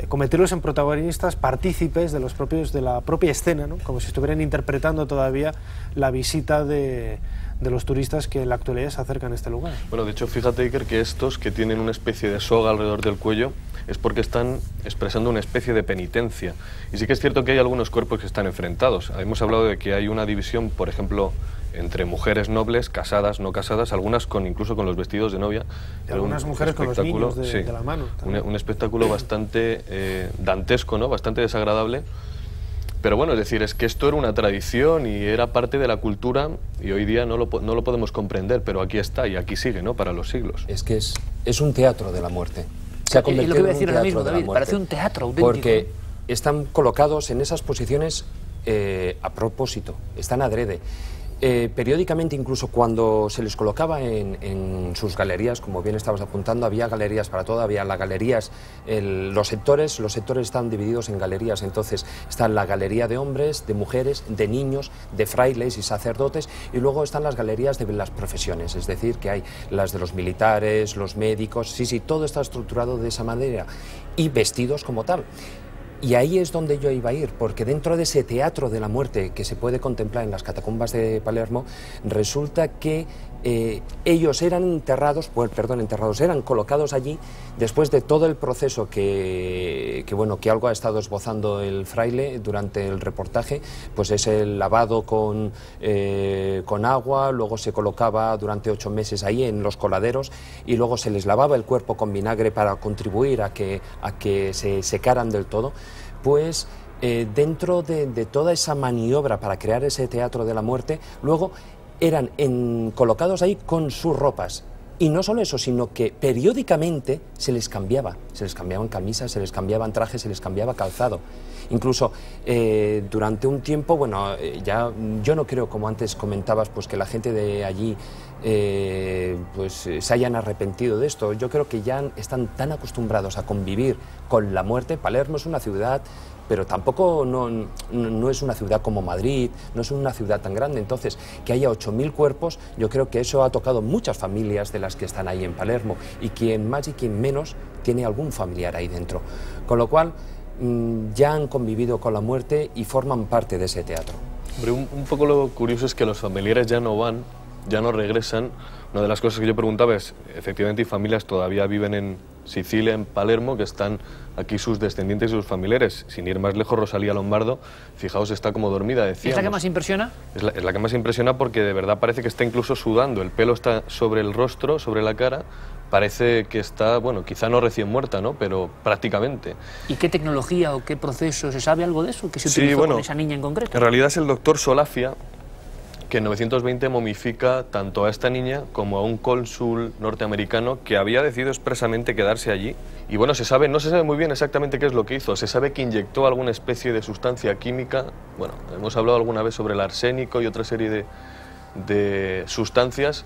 convertirlos en protagonistas, partícipes de la propia escena, ¿no? Como si estuvieran interpretando todavía la visita de de los turistas que en la actualidad se acercan a este lugar. Bueno, de hecho, fíjate, Iker, que estos que tienen una especie de soga alrededor del cuello es porque están expresando una especie de penitencia. Y sí que es cierto que hay algunos cuerpos que están enfrentados. Hemos hablado de que hay una división, por ejemplo, entre mujeres nobles, casadas, no casadas, algunas incluso con los vestidos de novia. Y algunas mujeres con los niños de la mano. Un espectáculo bastante dantesco, ¿no? Bastante desagradable. Pero bueno, es decir, es que esto era una tradición y era parte de la cultura y hoy día no lo podemos comprender, pero aquí está y aquí sigue, ¿no? Para los siglos. Es que es un teatro de la muerte. Se ha convertido lo que iba a decir en un ahora teatro mismo, de la David, muerte. parece un teatro auténtico. Porque están colocados en esas posiciones a propósito, están adrede. Periódicamente, incluso cuando se les colocaba en sus galerías, como bien estabas apuntando, había galerías para todo, había las galerías, los sectores están divididos en galerías, entonces están la galería de hombres, de mujeres, de niños, de frailes y sacerdotes, y luego están las galerías de las profesiones, es decir, que hay las de los militares, los médicos, sí, todo está estructurado de esa manera, y vestidos como tal. Y ahí es donde yo iba a ir, porque dentro de ese teatro de la muerte que se puede contemplar en las catacumbas de Palermo, resulta que ellos eran eran colocados allí después de todo el proceso que algo ha estado esbozando el fraile durante el reportaje, pues es el lavado con agua, luego se colocaba durante 8 meses ahí en los coladeros y luego se les lavaba el cuerpo con vinagre para contribuir a que se secaran del todo. Pues dentro de toda esa maniobra para crear ese teatro de la muerte, luego eran colocados ahí con sus ropas. Y no solo eso, sino que periódicamente se les cambiaban camisas, se les cambiaban trajes, se les cambiaba calzado. Incluso durante un tiempo, ya yo no creo, como antes comentabas, pues que la gente de allí se hayan arrepentido de esto. Yo creo que ya están tan acostumbrados a convivir con la muerte. Palermo es una ciudad, pero tampoco no es una ciudad como Madrid, no es una ciudad tan grande. Entonces, que haya 8.000 cuerpos, yo creo que eso ha tocado muchas familias de las que están ahí en Palermo, y quien más y quien menos tiene algún familiar ahí dentro. Con lo cual, ya han convivido con la muerte y forman parte de ese teatro. Hombre, un poco lo curioso es que los familiares ya no van, ya no regresan. Una de las cosas que yo preguntaba es, efectivamente, hay familias todavía viven en Sicilia, en Palermo, que están aquí sus descendientes y sus familiares. Sin ir más lejos, Rosalía Lombardo, fijaos, está como dormida, decíamos. ¿Es la que más impresiona? Es la que más impresiona porque de verdad parece que está incluso sudando. El pelo está sobre el rostro, sobre la cara. Parece que está, quizá no recién muerta, ¿no? Pero prácticamente. ¿Y qué tecnología o qué proceso? ¿Se sabe algo de eso? ¿Qué se utilizó con esa niña en concreto? En realidad es el doctor Solafia, que en 920 momifica tanto a esta niña como a un cónsul norteamericano que había decidido expresamente quedarse allí. Y no se sabe muy bien exactamente qué es lo que hizo. Se sabe que inyectó alguna especie de sustancia química. Hemos hablado alguna vez sobre el arsénico y otra serie de sustancias,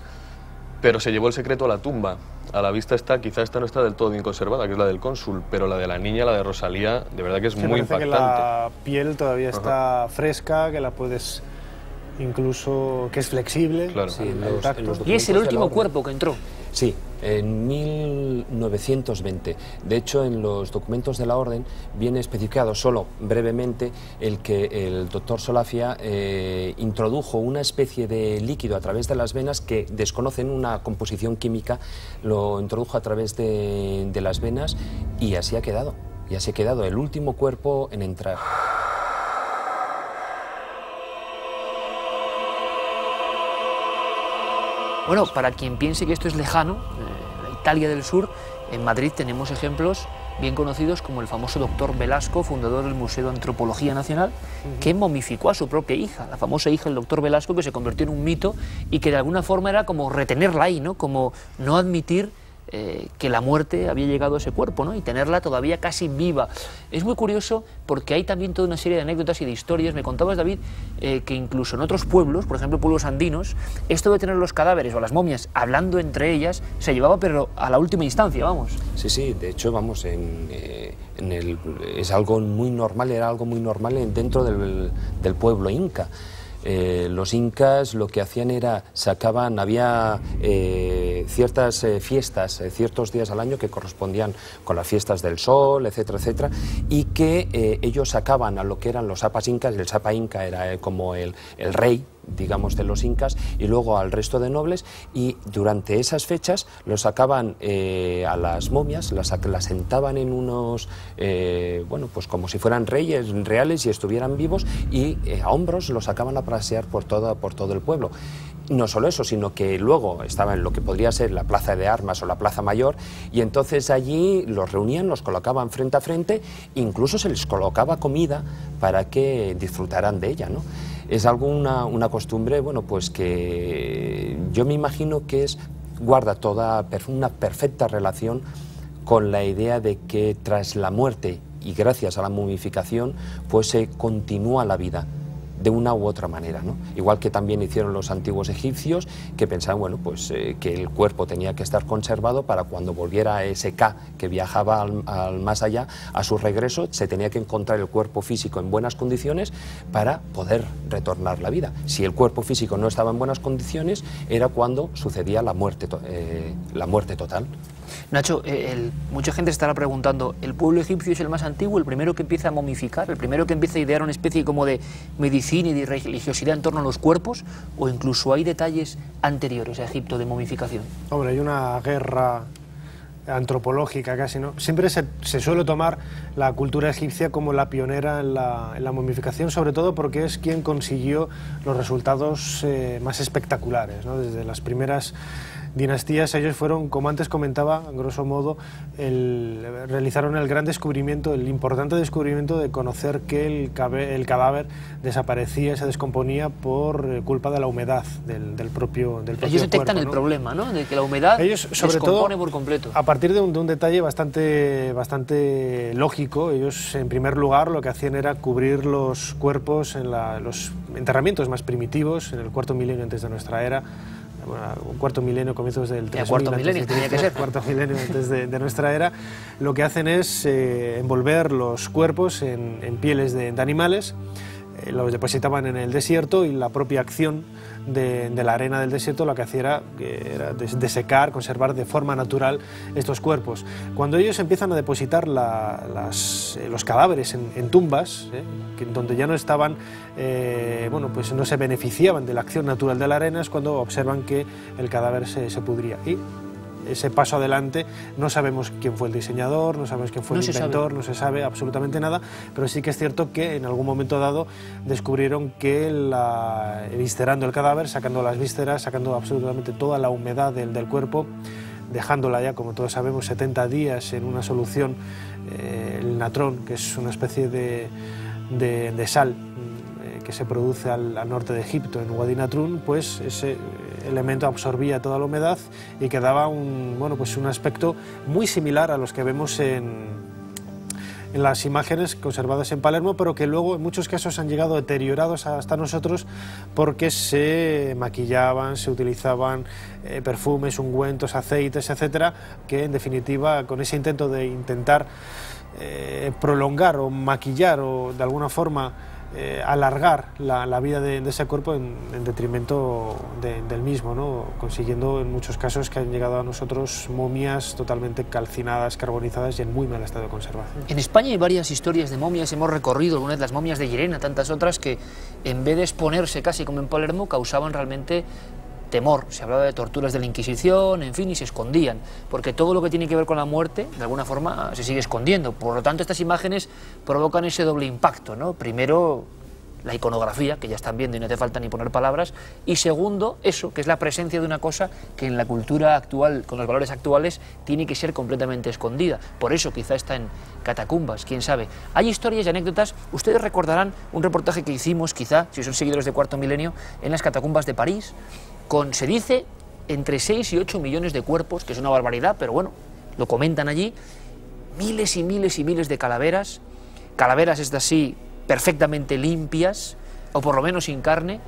pero se llevó el secreto a la tumba. A la vista está, quizá esta no está del todo bien conservada, que es la del cónsul, pero la de la niña, la de Rosalía, de verdad que es muy impactante. Que la piel todavía está fresca, que la puedes incluso, que es flexible. Claro. Sí, y es el último cuerpo que entró. Sí, en 1920. De hecho, en los documentos de la orden viene especificado solo brevemente el que el doctor Solafia introdujo una especie de líquido a través de las venas que desconocen una composición química, lo introdujo a través de las venas y así ha quedado. Y así ha quedado el último cuerpo en entrar. Bueno, para quien piense que esto es lejano, la Italia del Sur, en Madrid tenemos ejemplos bien conocidos como el famoso doctor Velasco, fundador del Museo de Antropología Nacional, que momificó a su propia hija, la famosa hija del doctor Velasco, que se convirtió en un mito y que de alguna forma era como retenerla ahí, ¿no? Como no admitir que la muerte había llegado a ese cuerpo, ¿no? Y tenerla todavía casi viva. Es muy curioso porque hay también toda una serie de anécdotas y de historias. Me contabas, David, que incluso en otros pueblos, por ejemplo pueblos andinos, esto de tener los cadáveres o las momias hablando entre ellas se llevaba, pero a la última instancia, vamos. Sí, de hecho, es algo muy normal, era algo muy normal dentro del pueblo inca. Los incas lo que hacían era, había ciertas fiestas, ciertos días al año que correspondían con las fiestas del sol, etcétera, etcétera, y que ellos sacaban a lo que eran los sapas incas. El sapa inca era como el rey digamos, de los incas, y luego al resto de nobles, y durante esas fechas los sacaban a las momias, las sentaban en unos, bueno, pues como si fueran reyes reales y estuvieran vivos, y a hombros los sacaban a pasear por todo el pueblo. No solo eso, sino que luego estaba en lo que podría ser la plaza de armas o la plaza mayor, y entonces allí los reunían, los colocaban frente a frente, incluso se les colocaba comida para que disfrutaran de ella, ¿no? Es algo, una costumbre, bueno, pues que yo me imagino que guarda una perfecta relación con la idea de que tras la muerte y gracias a la momificación, pues se continúa la vida de una u otra manera, ¿no? Igual que también hicieron los antiguos egipcios, que pensaban, bueno, pues que el cuerpo tenía que estar conservado para cuando volviera ese Ka que viajaba al más allá, a su regreso se tenía que encontrar el cuerpo físico en buenas condiciones para poder retornar la vida. Si el cuerpo físico no estaba en buenas condiciones, era cuando sucedía la muerte total. Nacho, mucha gente estará preguntando, ¿el pueblo egipcio es el más antiguo, el primero que empieza a momificar, el primero que empieza a idear una especie como de medicina y de religiosidad en torno a los cuerpos, o incluso hay detalles anteriores a Egipto de momificación? Hombre, hay una guerra antropológica casi, ¿no? Siempre se suele tomar la cultura egipcia como la pionera en la momificación, sobre todo porque es quien consiguió los resultados más espectaculares, ¿no? Desde las primeras dinastías, ellos fueron, como antes comentaba, a grosso modo, realizaron el gran descubrimiento, el importante descubrimiento de conocer que el cadáver desaparecía, se descomponía por culpa de la humedad del propio ellos detectan cuerpo, ¿no? El problema, ¿no? De que la humedad ellos, sobre descompone todo, por completo. A partir de un detalle bastante lógico, ellos en primer lugar lo que hacían era cubrir los cuerpos en los enterramientos más primitivos, en el cuarto milenio antes de nuestra era, un cuarto milenio, comienzos del 3000, cuarto milenio tenía que ser. Cuarto milenio antes de nuestra era, lo que hacen es envolver los cuerpos en pieles de animales, los depositaban en el desierto, y la propia acción de la arena del desierto lo que hacía era desecar, conservar de forma natural estos cuerpos. Cuando ellos empiezan a depositar los cadáveres en tumbas, donde ya no estaban, bueno, pues no se beneficiaban de la acción natural de la arena, es cuando observan que el cadáver se pudría. Y ese paso adelante, no sabemos quién fue el diseñador, no sabemos quién fue el inventor, no se sabe absolutamente nada, pero sí que es cierto que en algún momento dado descubrieron que viscerando el cadáver, sacando las vísceras, sacando absolutamente toda la humedad del cuerpo, dejándola ya, como todos sabemos, 70 días en una solución, el natrón, que es una especie de sal que se produce al norte de Egipto, en Wadi Natrun, pues ese elemento absorbía toda la humedad y quedaba un aspecto muy similar a los que vemos en las imágenes conservadas en Palermo, pero que luego en muchos casos han llegado deteriorados hasta nosotros porque se maquillaban, se utilizaban perfumes, ungüentos, aceites, etcétera, que en definitiva, con ese intento de intentar prolongar o maquillar o de alguna forma alargar la vida de ese cuerpo en detrimento del mismo, ¿no? Consiguiendo en muchos casos que han llegado a nosotros momias totalmente calcinadas, carbonizadas y en muy mal estado de conservación. En España hay varias historias de momias, hemos recorrido algunas de las momias de Llerena, tantas otras que en vez de exponerse casi como en Palermo causaban realmente temor. Se hablaba de torturas de la Inquisición, en fin, y se escondían, porque todo lo que tiene que ver con la muerte, de alguna forma, se sigue escondiendo. Por lo tanto, estas imágenes provocan ese doble impacto, ¿no? Primero, la iconografía, que ya están viendo y no hace falta ni poner palabras, y segundo, eso, que es la presencia de una cosa que en la cultura actual, con los valores actuales, tiene que ser completamente escondida. Por eso quizá está en catacumbas, quién sabe. Hay historias y anécdotas, ustedes recordarán un reportaje que hicimos, quizá, si son seguidores de Cuarto Milenio, en las catacumbas de París, con, se dice, entre 6 y 8 millones de cuerpos, que es una barbaridad, pero bueno, lo comentan allí, miles y miles y miles de calaveras, calaveras estas sí, perfectamente limpias, o por lo menos sin carne,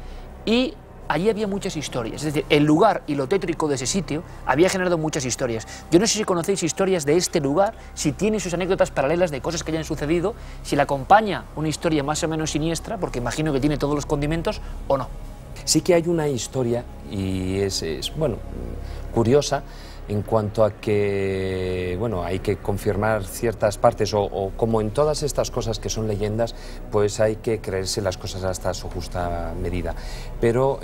y allí había muchas historias. Es decir, el lugar y lo tétrico de ese sitio había generado muchas historias. Yo no sé si conocéis historias de este lugar, si tiene sus anécdotas paralelas de cosas que hayan sucedido, si le acompaña una historia más o menos siniestra, porque imagino que tiene todos los condimentos, o no. Sí que hay una historia, y es bueno, curiosa, en cuanto a que, bueno, hay que confirmar ciertas partes o como en todas estas cosas que son leyendas, pues hay que creerse las cosas hasta su justa medida. Pero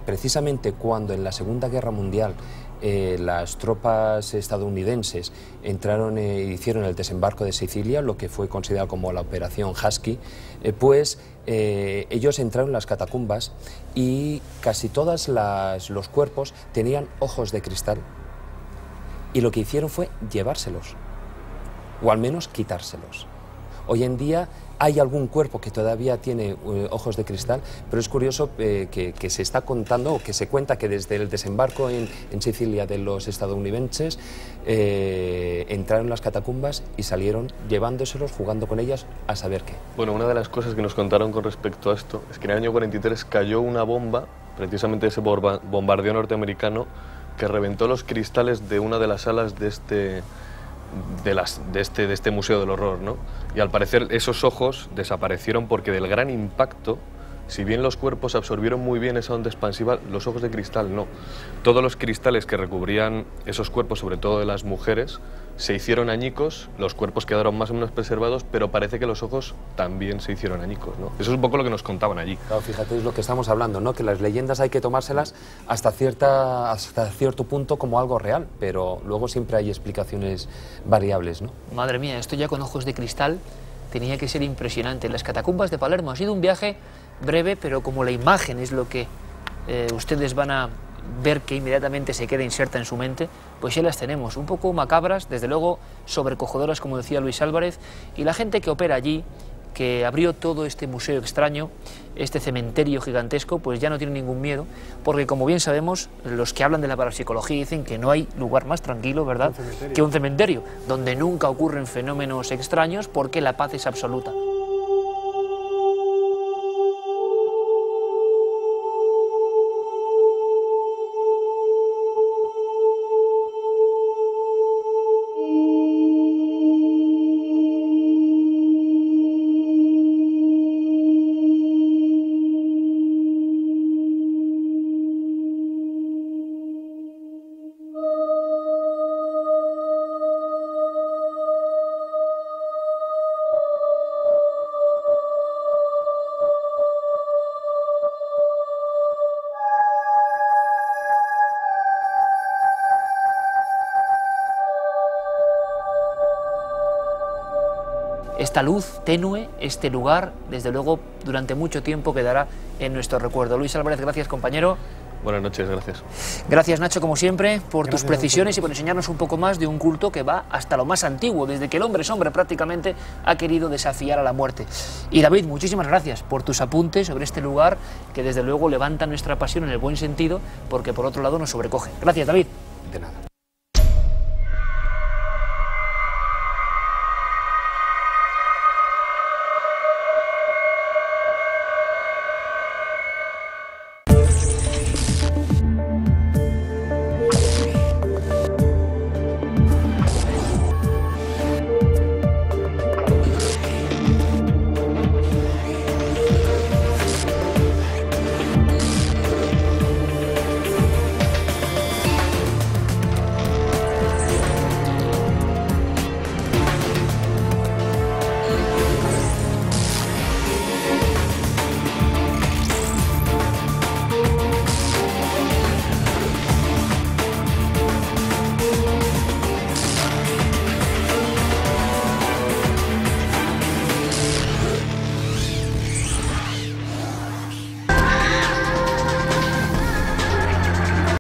precisamente cuando en la Segunda Guerra Mundial las tropas estadounidenses entraron e hicieron el desembarco de Sicilia, lo que fue considerado como la Operación Husky, pues ellos entraron en las catacumbas y casi todos los cuerpos tenían ojos de cristal y lo que hicieron fue llevárselos, o al menos quitárselos. Hoy en día hay algún cuerpo que todavía tiene ojos de cristal, pero es curioso que se está contando, o que se cuenta que desde el desembarco en Sicilia de los estadounidenses entraron en las catacumbas y salieron llevándoselos, jugando con ellas, a saber qué. Bueno, una de las cosas que nos contaron con respecto a esto es que en el año 43 cayó una bomba, precisamente ese bombardeo norteamericano, que reventó los cristales de una de las salas de este Museo del Horror, ¿no? Y al parecer esos ojos desaparecieron porque del gran impacto, si bien los cuerpos absorbieron muy bien esa onda expansiva, los ojos de cristal no. Todos los cristales que recubrían esos cuerpos, sobre todo de las mujeres, se hicieron añicos, los cuerpos quedaron más o menos preservados, pero parece que los ojos también se hicieron añicos, ¿no? Eso es un poco lo que nos contaban allí. Claro, fíjate, es lo que estamos hablando, ¿no? Que las leyendas hay que tomárselas hasta cierto punto como algo real, pero luego siempre hay explicaciones variables, ¿no? Madre mía, esto ya con ojos de cristal tenía que ser impresionante. Las catacumbas de Palermo ha sido un viaje breve, pero como la imagen es lo que ustedes van a ver que inmediatamente se queda inserta en su mente, pues ya las tenemos, un poco macabras, desde luego sobrecogedoras, como decía Luis Álvarez, y la gente que opera allí, que abrió todo este museo extraño, este cementerio gigantesco, pues ya no tiene ningún miedo, porque como bien sabemos, los que hablan de la parapsicología dicen que no hay lugar más tranquilo, ¿verdad?, que un cementerio, donde nunca ocurren fenómenos extraños, porque la paz es absoluta. Esta luz tenue, este lugar, desde luego, durante mucho tiempo quedará en nuestro recuerdo. Luis Álvarez, gracias, compañero. Buenas noches, gracias. Gracias, Nacho, como siempre, por tus precisiones y por enseñarnos un poco más de un culto que va hasta lo más antiguo, desde que el hombre es hombre prácticamente ha querido desafiar a la muerte. Y David, muchísimas gracias por tus apuntes sobre este lugar que desde luego levanta nuestra pasión en el buen sentido, porque por otro lado nos sobrecoge. Gracias, David. De nada.